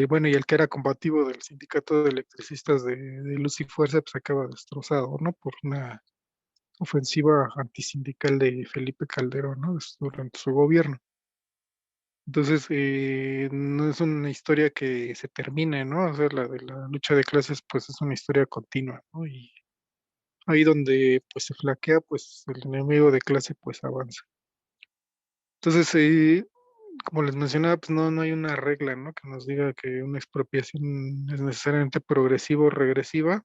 bueno, y el que era combativo del sindicato de electricistas de Luz y Fuerza, pues acaba destrozado, ¿no? Por una ofensiva antisindical de Felipe Calderón, ¿no? Durante su gobierno. Entonces, no es una historia que se termine, ¿no? O sea, la de la lucha de clases, pues es una historia continua, ¿no? Y ahí donde pues se flaquea, pues el enemigo de clase pues avanza. Entonces, como les mencionaba, pues no hay una regla, ¿no? Que nos diga que una expropiación es necesariamente progresiva o regresiva.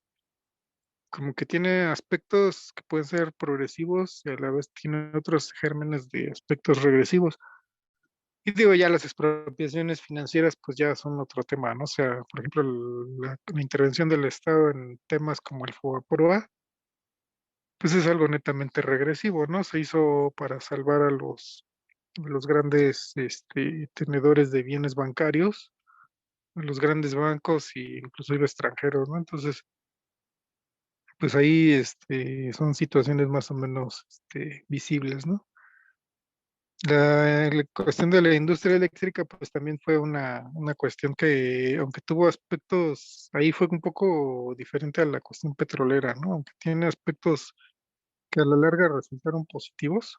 Como que tiene aspectos que pueden ser progresivos y a la vez tiene otros gérmenes de aspectos regresivos. Y digo, ya las expropiaciones financieras pues ya son otro tema, ¿no? O sea, por ejemplo, la intervención del Estado en temas como el FOBAPROA, pues es algo netamente regresivo, ¿no? Se hizo para salvar a los grandes tenedores de bienes bancarios, a los grandes bancos e inclusive extranjeros, ¿no? Entonces, pues ahí son situaciones más o menos visibles, ¿no? La cuestión de la industria eléctrica, pues también fue una cuestión que, aunque tuvo aspectos, ahí fue un poco diferente a la cuestión petrolera, ¿no? Aunque tiene aspectos que a la larga resultaron positivos,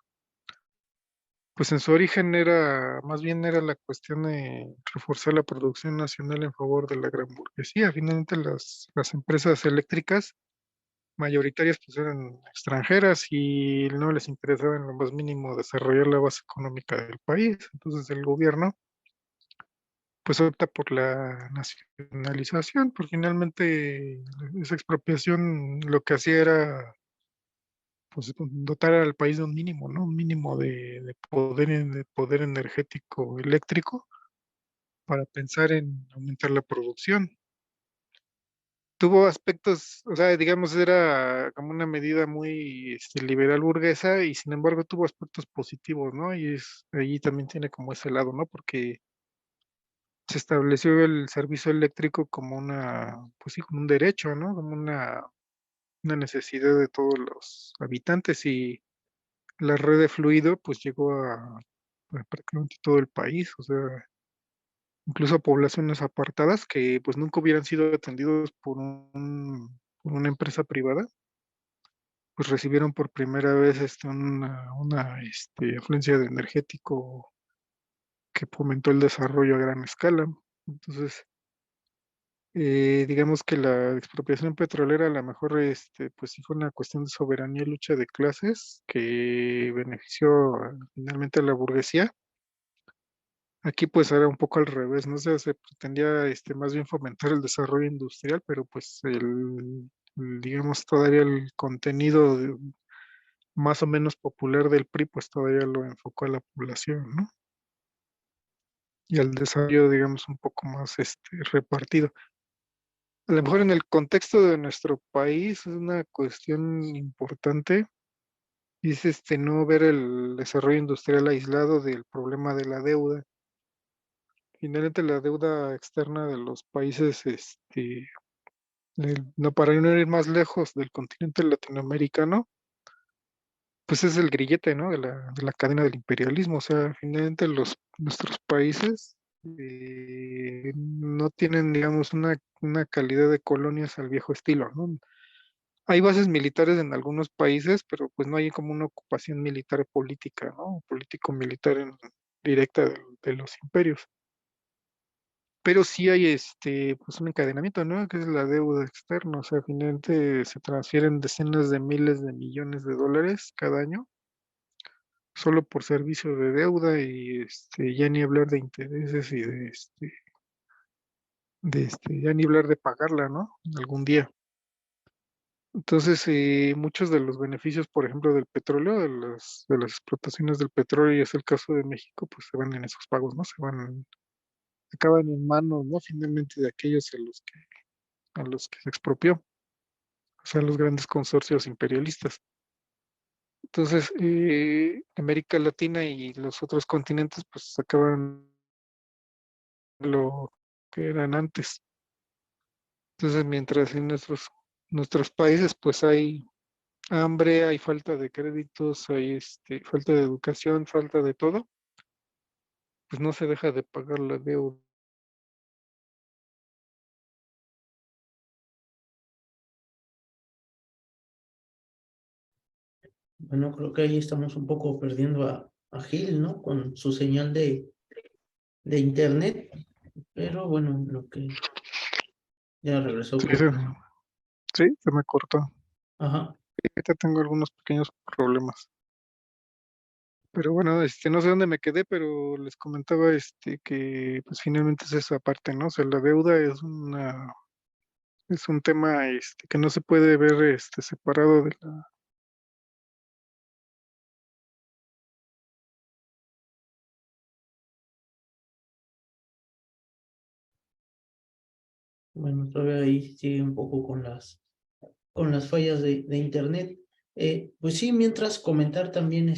pues en su origen más bien era la cuestión de reforzar la producción nacional en favor de la gran burguesía. Finalmente las empresas eléctricas mayoritarias pues eran extranjeras y no les interesaba en lo más mínimo desarrollar la base económica del país. Entonces el gobierno pues opta por la nacionalización, porque finalmente esa expropiación lo que hacía era pues dotar al país de un mínimo, ¿no? Un mínimo de poder energético eléctrico para pensar en aumentar la producción. Tuvo aspectos, o sea, digamos, era como una medida muy liberal burguesa y sin embargo tuvo aspectos positivos, ¿no? Y allí también tiene como ese lado, ¿no? Porque se estableció el servicio eléctrico como pues sí, como un derecho, ¿no? Como una necesidad de todos los habitantes y la red de fluido pues llegó a prácticamente todo el país, o sea, incluso a poblaciones apartadas que pues nunca hubieran sido atendidos por una empresa privada, pues recibieron por primera vez una afluencia de energético que fomentó el desarrollo a gran escala. Entonces, digamos que la expropiación petrolera a lo mejor pues sí fue una cuestión de soberanía y lucha de clases que benefició finalmente a la burguesía. Aquí pues era un poco al revés, ¿no? O sea, se pretendía más bien fomentar el desarrollo industrial, pero pues digamos todavía el contenido más o menos popular del PRI pues todavía lo enfocó a la población, ¿no? Y al desarrollo digamos un poco más repartido. A lo mejor en el contexto de nuestro país es una cuestión importante, y es no ver el desarrollo industrial aislado del problema de la deuda. Finalmente la deuda externa de los países, no para no ir más lejos del continente latinoamericano, pues es el grillete, ¿no? De la cadena del imperialismo. O sea, finalmente nuestros países no tienen, digamos, una calidad de colonias al viejo estilo, ¿no? Hay bases militares en algunos países, pero pues no hay como una ocupación militar política, ¿no? Político-militar directa de los imperios. Pero sí hay pues un encadenamiento, ¿no? Que es la deuda externa. O sea, finalmente se transfieren decenas de miles de millones de dólares cada año solo por servicio de deuda y ya ni hablar de intereses y ya ni hablar de pagarla, ¿no? Algún día. Entonces, muchos de los beneficios, por ejemplo, del petróleo, de las explotaciones del petróleo, y es el caso de México, pues se van en esos pagos, ¿no? Acaban en manos, ¿no? Finalmente de aquellos a los que se expropió, o sea, los grandes consorcios imperialistas. Entonces, América Latina y los otros continentes, pues acaban lo que eran antes. Entonces, mientras en nuestros países, pues hay hambre, hay falta de créditos, hay falta de educación, falta de todo, pues no se deja de pagar la deuda. Bueno, creo que ahí estamos un poco perdiendo a Gil, ¿no? Con su señal de internet, pero bueno, lo que ya regresó, Sí, creo. sí, se me cortó. Ajá. Ahorita tengo algunos pequeños problemas. Pero bueno, no sé dónde me quedé, pero les comentaba que pues finalmente es esa parte, ¿no? O sea, la deuda es un tema que no se puede ver separado de la Bueno, todavía ahí sigue un poco con las fallas de internet. Pues sí, mientras comentar también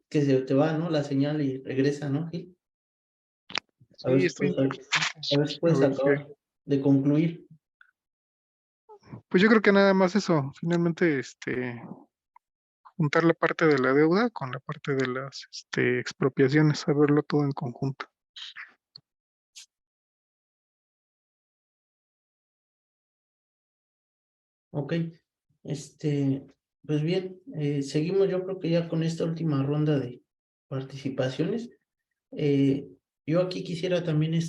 que se te va, ¿no? La señal y regresa, ¿no, Gil? A ver Sí, si está puedes, interesante. a ver si A puedes ver si. acabar de concluir. Pues yo creo que nada más eso. Finalmente, juntar la parte de la deuda con la parte de las expropiaciones, saberlo todo en conjunto. Ok, pues bien, seguimos yo creo que ya con esta última ronda de participaciones. Yo aquí quisiera también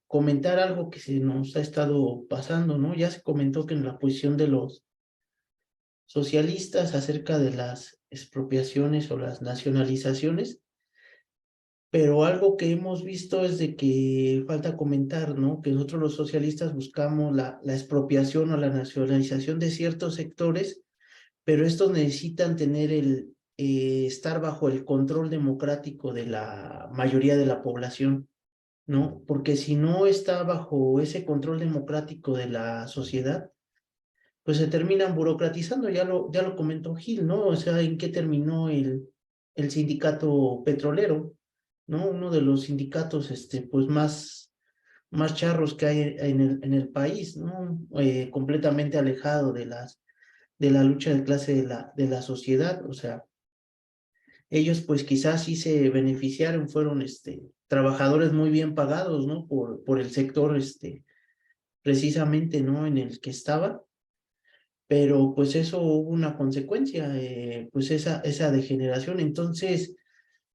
comentar algo que se nos ha estado pasando, ¿no? Ya se comentó que en la posición de los socialistas acerca de las expropiaciones o las nacionalizaciones, pero algo que hemos visto es de que falta comentar, ¿no? Que nosotros los socialistas buscamos la expropiación o la nacionalización de ciertos sectores, pero estos necesitan tener estar bajo el control democrático de la mayoría de la población, ¿no? Porque si no está bajo ese control democrático de la sociedad, pues se terminan burocratizando, ya lo comentó Gil, ¿no? O sea, ¿en qué terminó el sindicato petrolero, ¿no? Uno de los sindicatos, pues más charros que hay en el país, ¿no? Completamente alejado de la lucha de clase de la sociedad, o sea, ellos pues quizás sí se beneficiaron, fueron, trabajadores muy bien pagados, ¿no? Por el sector, precisamente, ¿no? En el que estaba, pero pues eso hubo una consecuencia, pues esa degeneración. Entonces,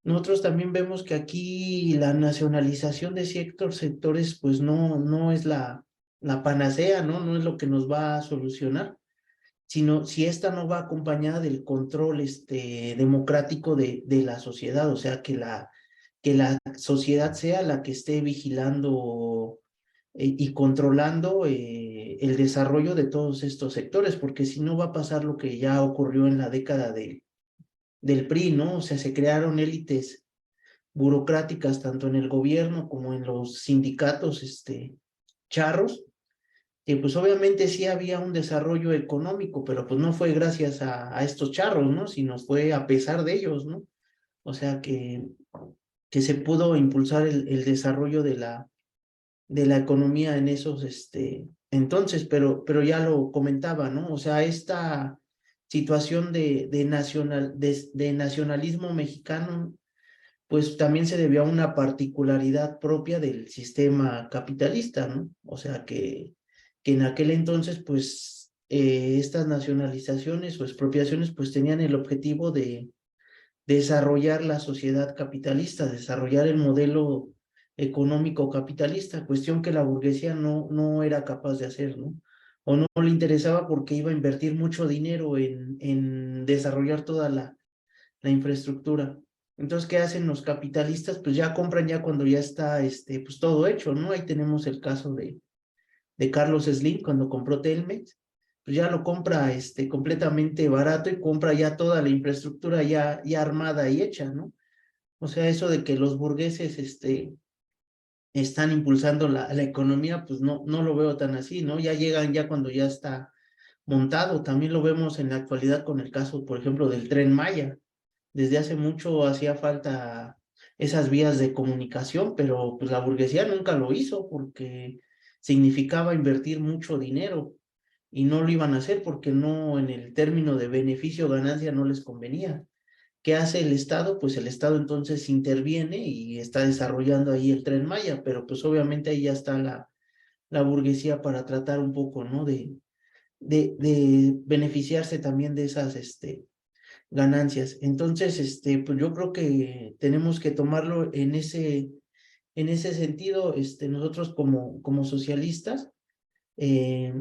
nosotros también vemos que aquí la nacionalización de ciertos sectores, pues no es la panacea, ¿no? No es lo que nos va a solucionar, sino si esta no va acompañada del control democrático de la sociedad, o sea, que la sociedad sea la que esté vigilando y controlando el desarrollo de todos estos sectores, porque si no va a pasar lo que ya ocurrió en la década del PRI, ¿no? O sea, se crearon élites burocráticas tanto en el gobierno como en los sindicatos charros, que pues obviamente sí había un desarrollo económico, pero pues no fue gracias a estos charros, ¿no? Sino fue a pesar de ellos, ¿no? O sea que se pudo impulsar el desarrollo de la economía en esos, entonces, pero ya lo comentaba, ¿no? O sea, esta situación de nacionalismo mexicano, pues también se debió a una particularidad propia del sistema capitalista, ¿no? O sea, que en aquel entonces, pues, estas nacionalizaciones o expropiaciones, pues tenían el objetivo de desarrollar la sociedad capitalista, desarrollar el modelo económico capitalista, cuestión que la burguesía no era capaz de hacer, ¿no? O no le interesaba porque iba a invertir mucho dinero en desarrollar toda la infraestructura. Entonces, ¿qué hacen los capitalistas? Pues ya compran ya cuando ya está, pues todo hecho, ¿no? Ahí tenemos el caso de Carlos Slim cuando compró Telmex, pues ya lo compra completamente barato y compra ya toda la infraestructura ya armada y hecha, ¿no? O sea, eso de que los burgueses están impulsando la economía, pues no lo veo tan así, ¿no? Ya llegan ya cuando ya está montado. También lo vemos en la actualidad con el caso, por ejemplo, del Tren Maya. Desde hace mucho hacía falta esas vías de comunicación, pero pues la burguesía nunca lo hizo porque significaba invertir mucho dinero y no lo iban a hacer porque no en el término de beneficio ganancia no les convenía. ¿Qué hace el Estado? Pues el Estado entonces interviene y está desarrollando ahí el Tren Maya, pero pues obviamente ahí ya está la burguesía para tratar un poco, ¿no? De beneficiarse también de esas, ganancias. Entonces, pues yo creo que tenemos que tomarlo en ese sentido, nosotros como socialistas, eh,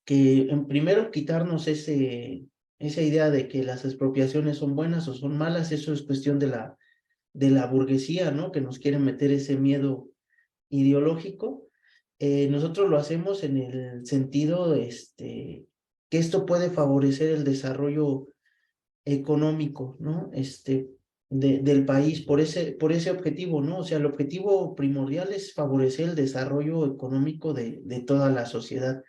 que en primero quitarnos esa idea de que las expropiaciones son buenas o son malas, eso es cuestión de la burguesía, ¿no? Que nos quieren meter ese miedo ideológico. Nosotros lo hacemos en el sentido, que esto puede favorecer el desarrollo económico, ¿no? del país por ese objetivo, ¿no? O sea, el objetivo primordial es favorecer el desarrollo económico de toda la sociedad.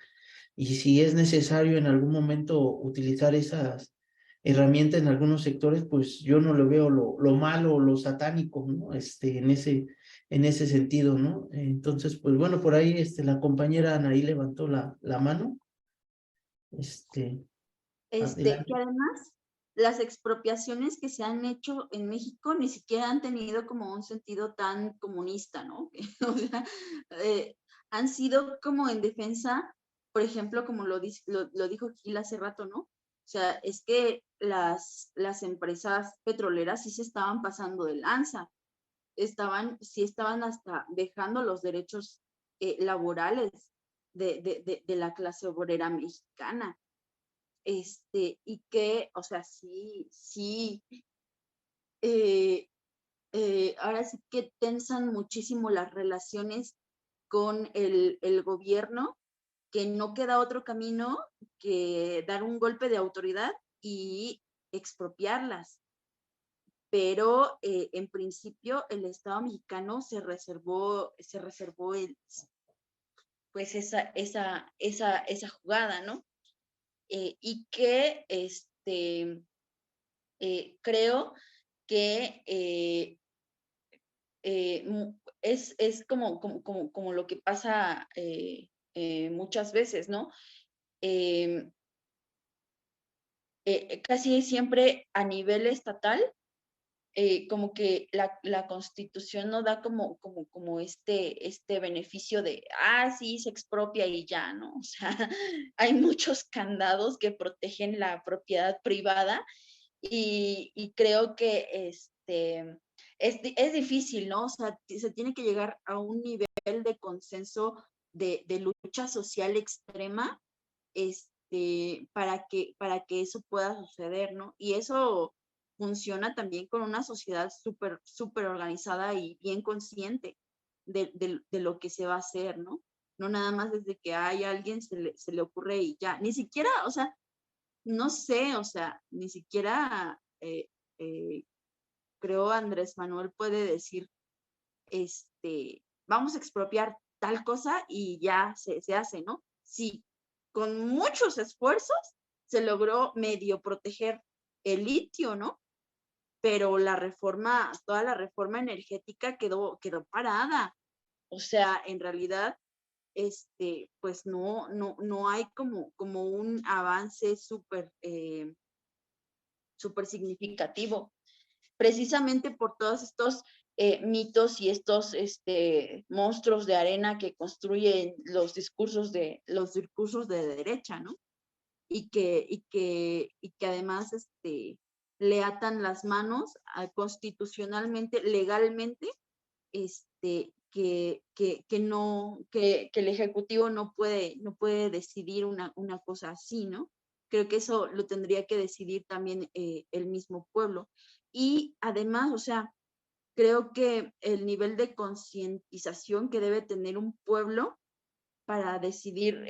Y si es necesario en algún momento utilizar esas herramientas en algunos sectores, pues yo no le veo lo malo o lo satánico, ¿no? En ese sentido, ¿no? Entonces, pues bueno, por ahí la compañera Anaí levantó la mano. Que Adelante. además las expropiaciones que se han hecho en México ni siquiera han tenido como un sentido tan comunista, ¿no? O sea, han sido como en defensa, por ejemplo, como lo dijo Gil hace rato, ¿no? O sea, es que las empresas petroleras sí se estaban pasando de lanza, sí estaban hasta dejando los derechos laborales de la clase obrera mexicana. Y que, o sea, sí, eh, ahora sí que tensan muchísimo las relaciones con el gobierno, que no queda otro camino que dar un golpe de autoridad y expropiarlas. Pero en principio el Estado mexicano se reservó pues esa jugada, ¿no? Y que creo que es como lo que pasa muchas veces, ¿no? Eh, Casi siempre a nivel estatal, como que la Constitución no da como este beneficio de, sí, se expropia y ya, ¿no? O sea, hay muchos candados que protegen la propiedad privada y creo que es difícil, ¿no? O sea, se tiene que llegar a un nivel de consenso de lucha social extrema para que eso pueda suceder, ¿no? Y eso funciona también con una sociedad súper, súper organizada y bien consciente de lo que se va a hacer, ¿no? No nada más desde que hay alguien se le ocurre y ya. Ni siquiera, o sea, no sé, o sea, ni siquiera creo Andrés Manuel puede decir, vamos a expropiar tal cosa y ya se hace, ¿no? Sí, con muchos esfuerzos se logró medio proteger el litio, ¿no? Pero toda la reforma energética quedó parada. O sea, en realidad, pues no hay como un avance súper significativo, precisamente por todos estos mitos y estos monstruos de arena que construyen los discursos de derecha, ¿no? Y que además le atan las manos constitucionalmente, legalmente, que el Ejecutivo no puede decidir una cosa así, ¿no? Creo que eso lo tendría que decidir también el mismo pueblo. Y además, o sea, creo que el nivel de concientización que debe tener un pueblo para decidir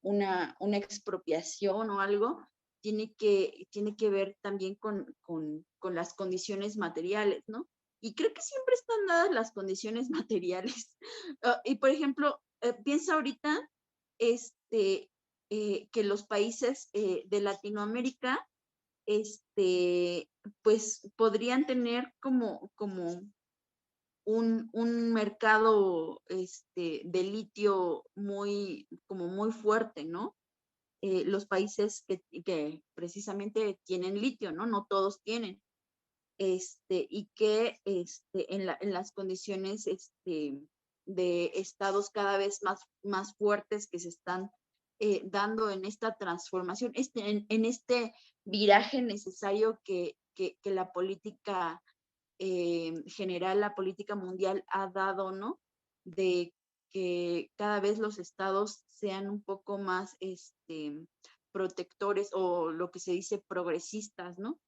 una expropiación o algo, tiene que ver también con las condiciones materiales, ¿no? Y creo que siempre están dadas las condiciones materiales. Y por ejemplo, piensa ahorita que los países de Latinoamérica, pues podrían tener como un mercado de litio como muy fuerte, ¿no? Los países que precisamente tienen litio, ¿no? No todos tienen. Y que en las condiciones de estados cada vez más fuertes que se están dando en esta transformación, en este viraje necesario que la política general, la política mundial ha dado, ¿no? De que cada vez los estados sean un poco más protectores o lo que se dice progresistas, ¿no?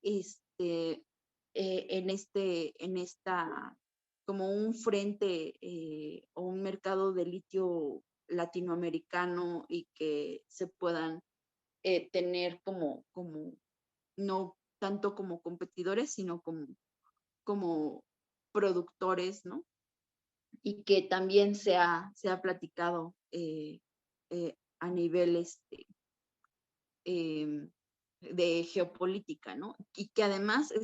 En esta, como un frente o un mercado de litio latinoamericano y que se puedan tener como no tanto como competidores, sino como productores, ¿no? Y que también se ha platicado a nivel de geopolítica, ¿no? Y que además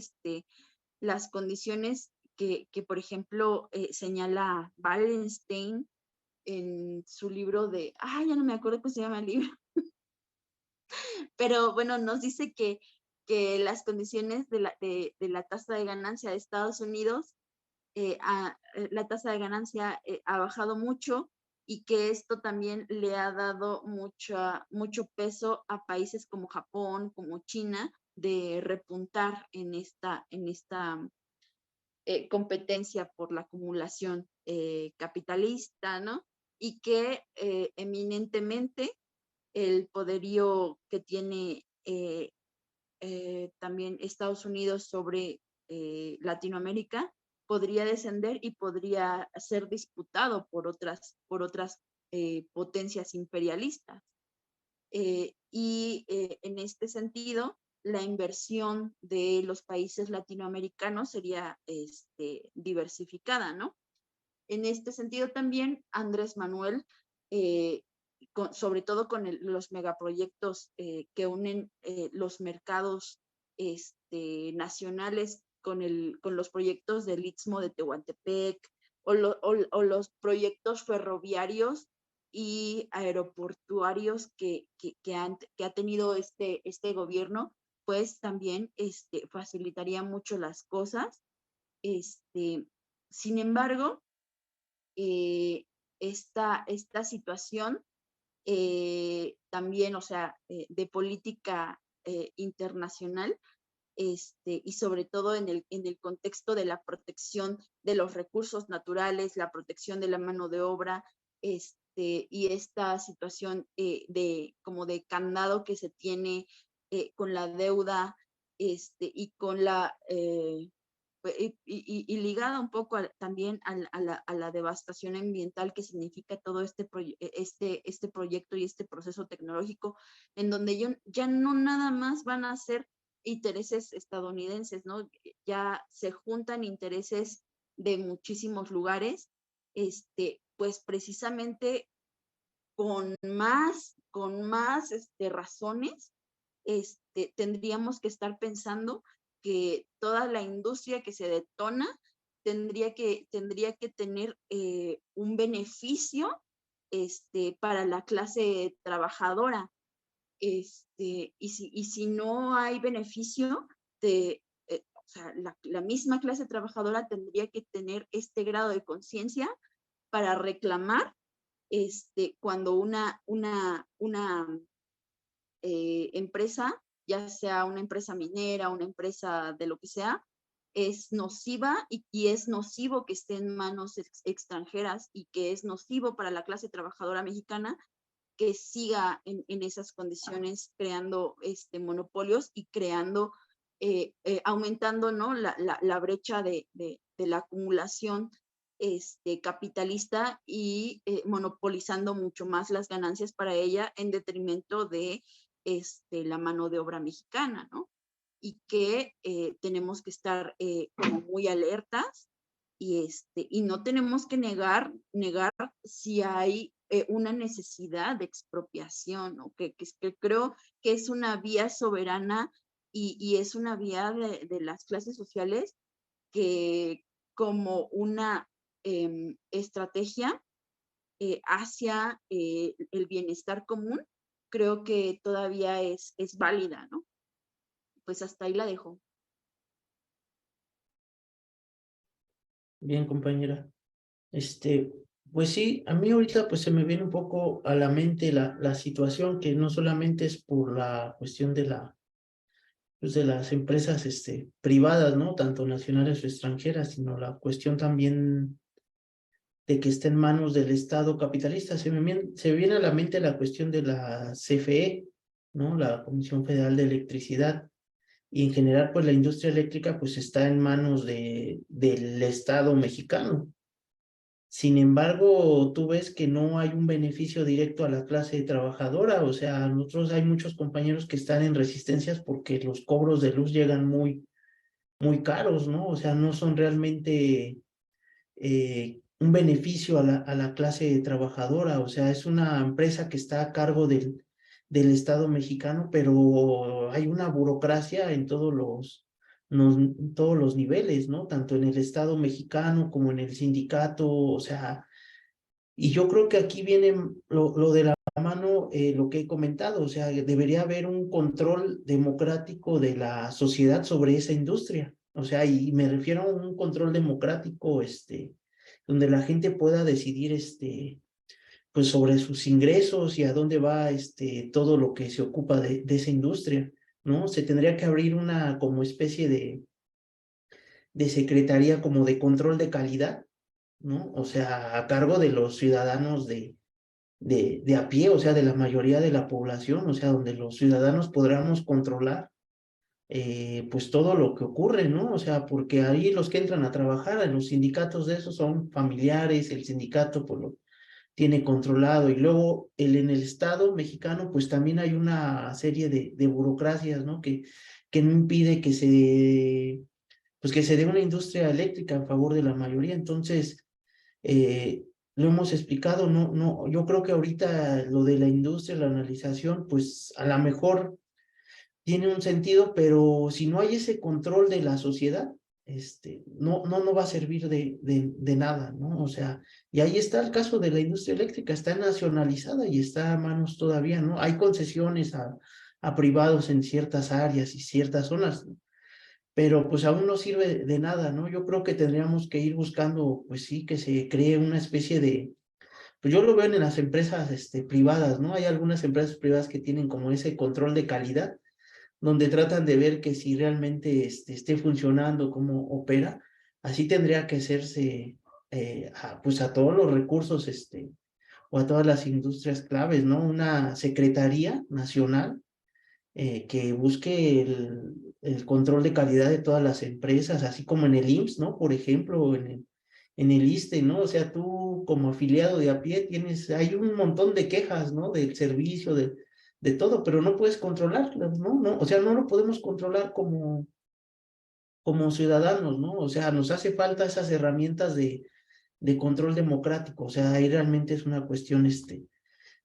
las condiciones que por ejemplo, señala Wallenstein en su libro ya no me acuerdo cómo se llama el libro, pero bueno, nos dice que las condiciones de la tasa de ganancia de Estados Unidos, la tasa de ganancia ha bajado mucho, y que esto también le ha dado mucho peso a países como Japón, como China, de repuntar en esta competencia por la acumulación capitalista, ¿no? Y que eminentemente el poderío que tiene también Estados Unidos sobre Latinoamérica podría descender y podría ser disputado por otras potencias imperialistas. En este sentido, la inversión de los países latinoamericanos sería diversificada, ¿no? En este sentido también, Andrés Manuel, sobre todo con los megaproyectos que unen los mercados nacionales con los proyectos del Istmo de Tehuantepec, o los proyectos ferroviarios y aeroportuarios que ha tenido este gobierno, pues también facilitaría mucho las cosas. Sin embargo, esta situación también, o sea, de política internacional, y sobre todo en el contexto de la protección de los recursos naturales, la protección de la mano de obra, y esta situación como de candado que se tiene con la deuda, y con y ligada un poco también a la devastación ambiental que significa todo este proyecto y este proceso tecnológico, en donde ya no nada más van a ser intereses estadounidenses, ¿no? Ya se juntan intereses de muchísimos lugares, pues precisamente con más razones, tendríamos que estar pensando que toda la industria que se detona tendría que tener un beneficio para la clase trabajadora. Y si no hay beneficio, o sea, la misma clase trabajadora tendría que tener este grado de conciencia para reclamar cuando una empresa, ya sea una empresa minera, una empresa de lo que sea, es nociva y es nocivo que esté en manos extranjeras, y que es nocivo para la clase trabajadora mexicana que siga en esas condiciones creando monopolios y creando, aumentando, ¿no? la brecha de la acumulación capitalista, y monopolizando mucho más las ganancias para ella en detrimento de la mano de obra mexicana, ¿no? Y que tenemos que estar como muy alertas, y no tenemos que negar si hay una necesidad de expropiación, ¿no? Que creo que es una vía soberana, y es una vía de las clases sociales, que como una estrategia hacia el bienestar común, creo que todavía es válida, ¿no? Pues hasta ahí la dejo. Bien, compañera. Pues sí, a mí ahorita pues se me viene un poco a la mente la situación, que no solamente es por la cuestión pues de las empresas privadas, ¿no? Tanto nacionales o extranjeras, sino la cuestión también de que esté en manos del Estado capitalista. Se me viene a la mente la cuestión de la CFE, ¿no? La Comisión Federal de Electricidad. Y en general, pues la industria eléctrica pues está en manos del Estado mexicano. Sin embargo, tú ves que no hay un beneficio directo a la clase trabajadora. O sea, nosotros hay muchos compañeros que están en resistencias porque los cobros de luz llegan muy caros, ¿no? O sea, no son realmente un beneficio a la clase trabajadora. O sea, es una empresa que está a cargo del Estado mexicano, pero hay una burocracia en todos los niveles, ¿no? Tanto en el Estado mexicano como en el sindicato. O sea, y yo creo que aquí viene lo de la mano, lo que he comentado. O sea, debería haber un control democrático de la sociedad sobre esa industria. O sea, y me refiero a un control democrático, donde la gente pueda decidir, pues sobre sus ingresos y a dónde va, todo lo que se ocupa de esa industria, ¿no? Se tendría que abrir una como especie de secretaría como de control de calidad, ¿no? O sea, a cargo de los ciudadanos de a pie, o sea, de la mayoría de la población. O sea, donde los ciudadanos podamos controlar, pues todo lo que ocurre, ¿no? O sea, porque ahí los que entran a trabajar en los sindicatos de esos son familiares. El sindicato pues lo tiene controlado. Y luego en el Estado mexicano pues también hay una serie de burocracias, ¿no? Que no impide pues que se dé una industria eléctrica en favor de la mayoría. Entonces, lo hemos explicado. Yo creo que ahorita lo de la industria, la analización, pues a lo mejor tiene un sentido, pero si no hay ese control de la sociedad, no va a servir de nada, ¿no? O sea, y ahí está el caso de la industria eléctrica. Está nacionalizada y está a manos todavía, ¿no? Hay concesiones a privados en ciertas áreas y ciertas zonas, ¿no? Pero pues aún no sirve de nada, ¿no? Yo creo que tendríamos que ir buscando, pues sí, que se cree una especie pues yo lo veo en las empresas, privadas, ¿no? Hay algunas empresas privadas que tienen como ese control de calidad, donde tratan de ver que si realmente esté funcionando, cómo opera. Así tendría que hacerse, pues a todos los recursos, o a todas las industrias claves, ¿no? Una secretaría nacional, que busque el control de calidad de todas las empresas, así como en el IMSS, ¿no? Por ejemplo, o en el ISSSTE, ¿no? O sea, tú como afiliado de a pie hay un montón de quejas, ¿no? Del servicio, de todo, pero no puedes controlarlas, ¿no? No, o sea, no lo podemos controlar como ciudadanos, ¿no? O sea, nos hace falta esas herramientas de control democrático. O sea, ahí realmente es una cuestión,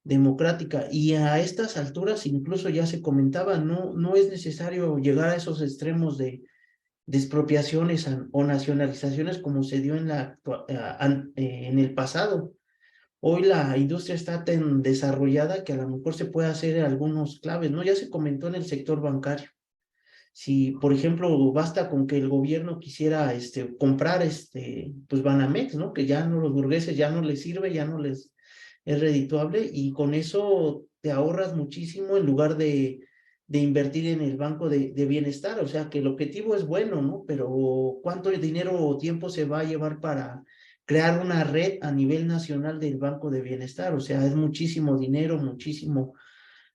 democrática. Y a estas alturas, incluso ya se comentaba, no es necesario llegar a esos extremos de expropiaciones o nacionalizaciones como se dio en el pasado. Hoy la industria está tan desarrollada que a lo mejor se puede hacer algunos claves, ¿no? Ya se comentó en el sector bancario. Si, por ejemplo, basta con que el gobierno quisiera comprar pues Banamex, ¿no? Que ya no, los burgueses ya no les sirve, ya no les es redituable, y con eso te ahorras muchísimo en lugar de invertir en el banco de bienestar. O sea, que el objetivo es bueno, ¿no? Pero ¿cuánto dinero o tiempo se va a llevar para crear una red a nivel nacional del banco de bienestar? O sea, es muchísimo dinero, muchísimo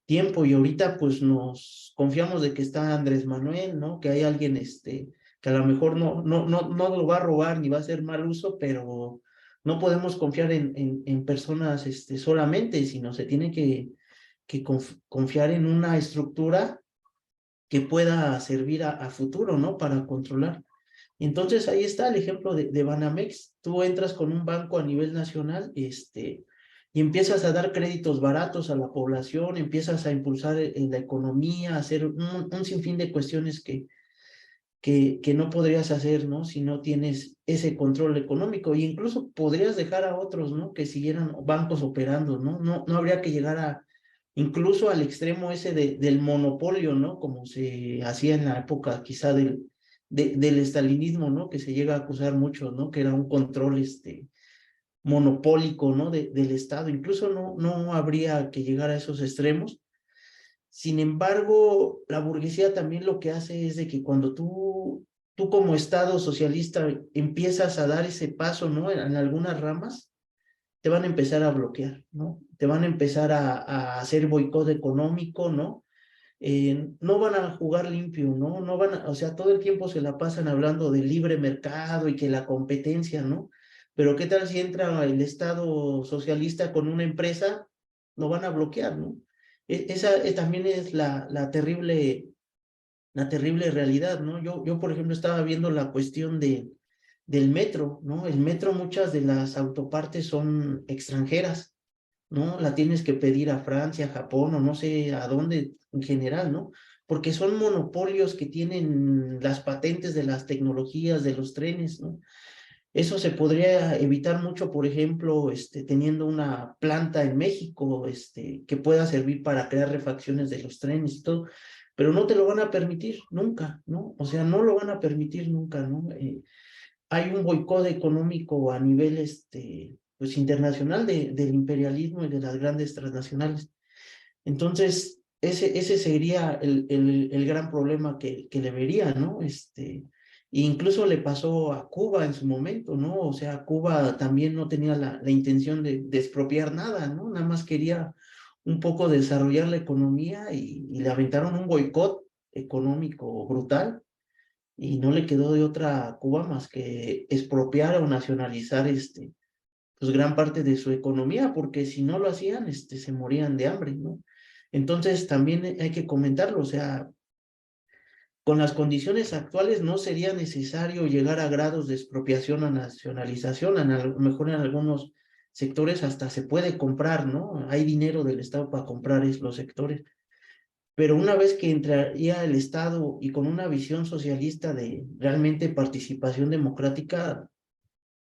tiempo. Y ahorita pues nos confiamos de que está Andrés Manuel, ¿no? Que hay alguien, que a lo mejor no lo va a robar ni va a hacer mal uso, pero no podemos confiar en personas, solamente, sino se tiene que confiar en una estructura que pueda servir a futuro, ¿no? Para controlar. Entonces ahí está el ejemplo de Banamex. Tú entras con un banco a nivel nacional, y empiezas a dar créditos baratos a la población, empiezas a impulsar en la economía, a hacer un sinfín de cuestiones que no podrías hacer, ¿no? Si no tienes ese control económico. Y incluso podrías dejar a otros, ¿no? Que siguieran bancos operando, ¿no? No habría que llegar incluso al extremo ese del monopolio, ¿no? Como se hacía en la época quizá del estalinismo, ¿no? Que se llega a acusar mucho, ¿no? Que era un control, monopólico, ¿no? Del Estado. Incluso no habría que llegar a esos extremos. Sin embargo, la burguesía también lo que hace es de que cuando tú como Estado socialista empiezas a dar ese paso, ¿no? En algunas ramas, te van a empezar a bloquear, ¿no? Te van a empezar a hacer boicot económico, ¿no? No van a jugar limpio, ¿no? O sea, todo el tiempo se la pasan hablando del libre mercado y que la competencia, ¿no? Pero ¿qué tal si entra el Estado socialista con una empresa? Lo van a bloquear, ¿no? Esa también es la terrible realidad, ¿no? Yo, por ejemplo, estaba viendo la cuestión del metro, ¿no? El metro, muchas de las autopartes son extranjeras, ¿no? La tienes que pedir a Francia, Japón o no sé a dónde en general, ¿no? Porque son monopolios que tienen las patentes de las tecnologías de los trenes, ¿no? Eso se podría evitar mucho, por ejemplo, teniendo una planta en México, que pueda servir para crear refacciones de los trenes y todo, pero no te lo van a permitir nunca, ¿no? O sea, no lo van a permitir nunca, ¿no? Hay un boicot económico a nivel, pues internacional del imperialismo y de las grandes transnacionales. Entonces, ese sería el gran problema que le vería, ¿no? Incluso le pasó a Cuba en su momento, ¿no? O sea, Cuba también no tenía la intención de expropiar nada, ¿no? Nada más quería un poco desarrollar la economía y le aventaron un boicot económico brutal y no le quedó de otra a Cuba más que expropiar o nacionalizar pues gran parte de su economía, porque si no lo hacían, se morían de hambre, ¿no? Entonces también hay que comentarlo, o sea, con las condiciones actuales no sería necesario llegar a grados de expropiación o nacionalización, a lo mejor en algunos sectores hasta se puede comprar, ¿no? Hay dinero del Estado para comprar los sectores, pero una vez que entraría el Estado y con una visión socialista de realmente participación democrática,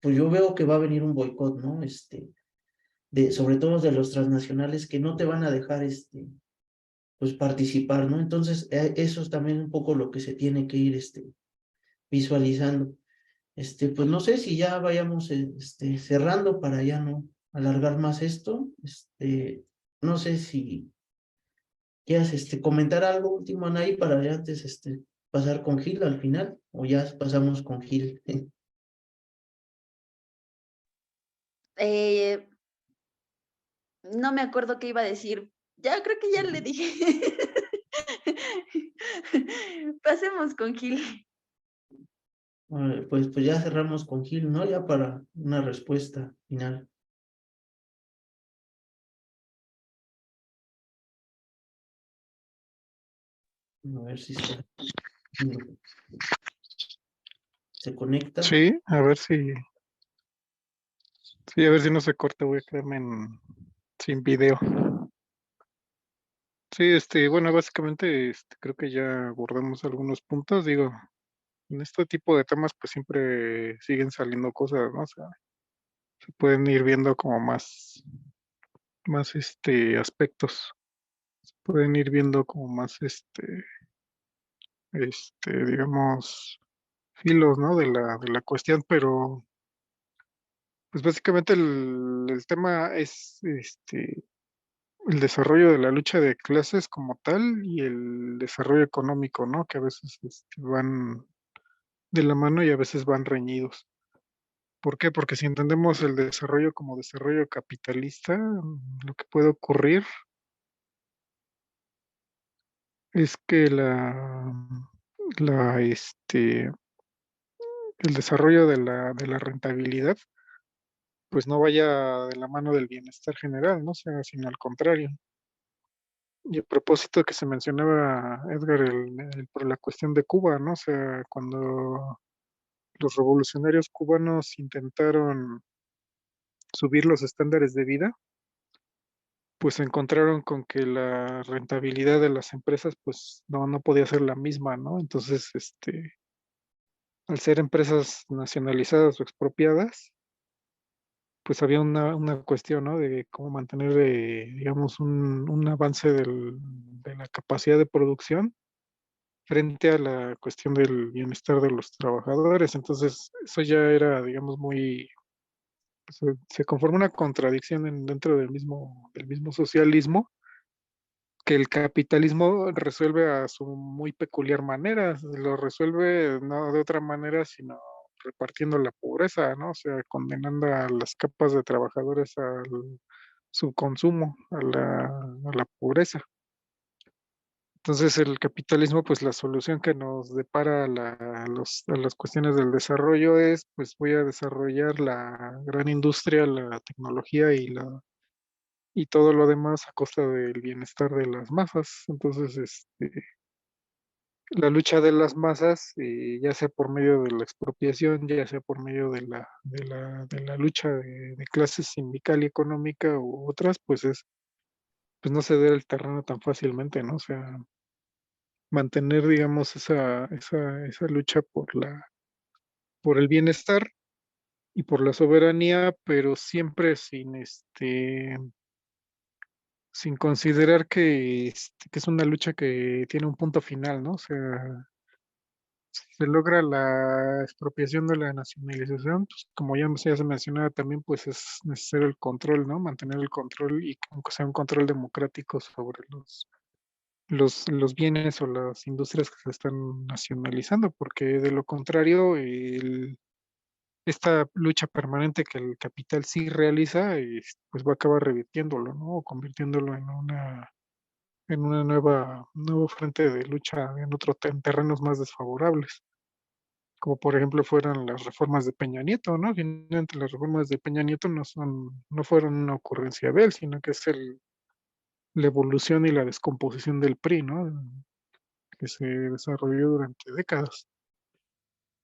pues yo veo que va a venir un boicot, ¿no? Sobre todo de los transnacionales que no te van a dejar pues participar, ¿no? Entonces, eso es también un poco lo que se tiene que ir visualizando. Pues no sé si ya vayamos cerrando para ya no alargar más esto. No sé si quieras comentar algo último, Anaí, para ya antes pasar con Gil al final, o ya pasamos con Gil. Eh, no me acuerdo qué iba a decir. Ya creo que ya le dije. Pasemos con Gil. Pues ya cerramos con Gil, ¿no? Ya para una respuesta final. A ver si se conecta. Sí, a ver si, sí, a ver si no se corta, voy a quedarme sin video. Sí, bueno, básicamente, creo que ya abordamos algunos puntos, digo, en este tipo de temas pues siempre siguen saliendo cosas, ¿no? O sea, se pueden ir viendo como más aspectos, pueden ir viendo como más digamos, filos, ¿no? De la cuestión, pero pues básicamente el tema es el desarrollo de la lucha de clases como tal y el desarrollo económico, ¿no? Que a veces van de la mano y a veces van reñidos. ¿Por qué? Porque si entendemos el desarrollo como desarrollo capitalista, lo que puede ocurrir es que la, el desarrollo de la rentabilidad, pues no vaya de la mano del bienestar general, ¿no? O sea, sino al contrario. Y a propósito que se mencionaba, Edgar, por la cuestión de Cuba, ¿no? O sea, cuando los revolucionarios cubanos intentaron subir los estándares de vida, pues se encontraron con que la rentabilidad de las empresas, pues no podía ser la misma, ¿no? Entonces, al ser empresas nacionalizadas o expropiadas, pues había una cuestión, ¿no? De cómo mantener, digamos, un avance de la capacidad de producción frente a la cuestión del bienestar de los trabajadores. Entonces, eso ya era, digamos, se conforma una contradicción dentro del mismo socialismo, que el capitalismo resuelve a su muy peculiar manera, lo resuelve no de otra manera, sino repartiendo la pobreza, ¿no? O sea, condenando a las capas de trabajadores su consumo, a la pobreza. Entonces el capitalismo, pues la solución que nos depara a las cuestiones del desarrollo es, pues voy a desarrollar la gran industria, la tecnología y todo lo demás a costa del bienestar de las masas. Entonces, la lucha de las masas, ya sea por medio de la expropiación, ya sea por medio de la lucha de clase sindical y económica u otras, pues es pues no ceder el terreno tan fácilmente, ¿no? O sea, mantener, digamos, esa lucha por el bienestar y por la soberanía, pero siempre sin considerar que es una lucha que tiene un punto final, ¿no? O sea, si se logra la expropiación de la nacionalización, pues como ya se mencionaba también, pues es necesario el control, ¿no? Mantener el control y que sea un control democrático sobre los bienes o las industrias que se están nacionalizando, porque de lo contrario, esta lucha permanente que el capital sí realiza, pues va a acabar revirtiéndolo, ¿no? O convirtiéndolo en una nuevo frente de lucha en terrenos más desfavorables, como por ejemplo fueran las reformas de Peña Nieto, ¿no? Finalmente las reformas de Peña Nieto no fueron una ocurrencia de él, sino que es la evolución y la descomposición del PRI, ¿no? Que se desarrolló durante décadas.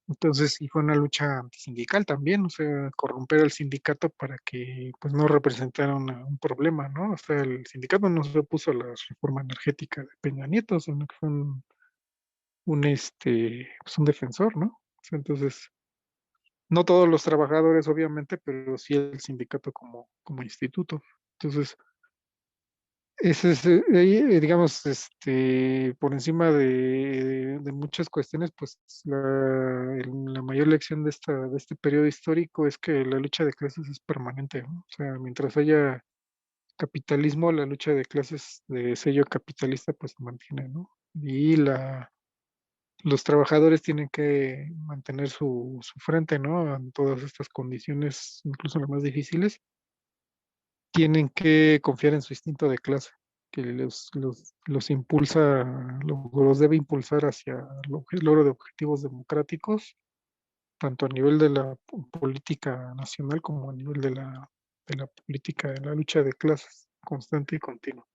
Entonces, sí fue una lucha antisindical también, o sea, corromper al sindicato para que pues no representara un problema, ¿no? O sea, el sindicato no se opuso a la reforma energética de Peña Nieto, sino que fue pues un defensor, ¿no? O sea, entonces, no todos los trabajadores, obviamente, pero sí el sindicato como instituto. Entonces, ese es, digamos, por encima de muchas cuestiones, pues la mayor lección de este periodo histórico es que la lucha de clases es permanente, ¿no? O sea, mientras haya capitalismo, la lucha de clases de sello capitalista pues se mantiene, ¿no? Y los trabajadores tienen que mantener su frente, ¿no? En todas estas condiciones, incluso las más difíciles, tienen que confiar en su instinto de clase, que los impulsa, los debe impulsar hacia el logro de objetivos democráticos, tanto a nivel de la política nacional como a nivel de la política de la lucha de clases constante y continua.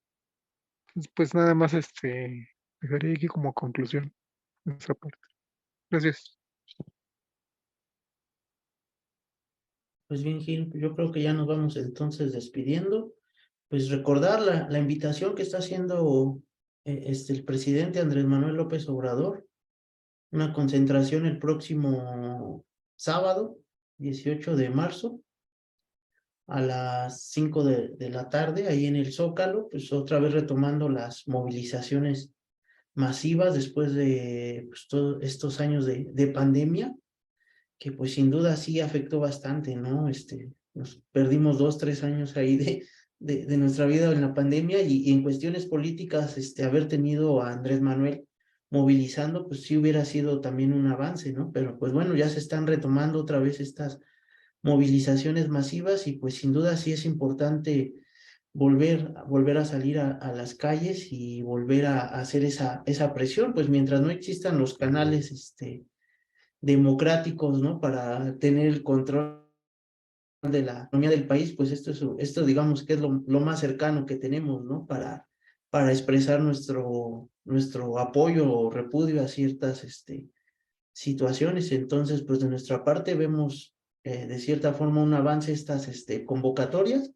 Entonces, pues nada más dejaría aquí como conclusión esa parte. Gracias. Pues bien, Gil, yo creo que ya nos vamos entonces despidiendo. Pues recordar la invitación que está haciendo el presidente Andrés Manuel López Obrador, una concentración el próximo sábado, 18 de marzo, a las 5 de la tarde, ahí en el Zócalo, pues otra vez retomando las movilizaciones masivas después de pues, todos estos años de pandemia, que pues sin duda sí afectó bastante, ¿no? Nos perdimos 2, 3 años ahí de nuestra vida en la pandemia y en cuestiones políticas, haber tenido a Andrés Manuel movilizando, pues sí hubiera sido también un avance, ¿no? Pero pues bueno, ya se están retomando otra vez estas movilizaciones masivas y pues sin duda sí es importante volver a salir a las calles y volver a hacer esa presión, pues mientras no existan los canales, democráticos, ¿no? Para tener el control de la economía del país, pues esto digamos que es lo más cercano que tenemos, ¿no? Para expresar nuestro apoyo o repudio a ciertas situaciones. Entonces, pues de nuestra parte vemos de cierta forma un avance estas convocatorias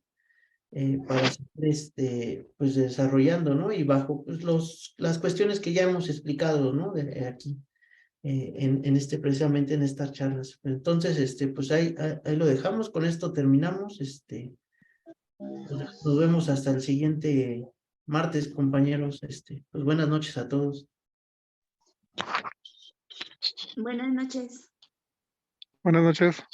para seguir pues desarrollando, ¿no? Y bajo pues, las cuestiones que ya hemos explicado, ¿no? Aquí precisamente en estas charlas. Entonces, pues ahí lo dejamos, con esto terminamos, nos vemos hasta el siguiente martes, compañeros, pues buenas noches a todos. Buenas noches. Buenas noches.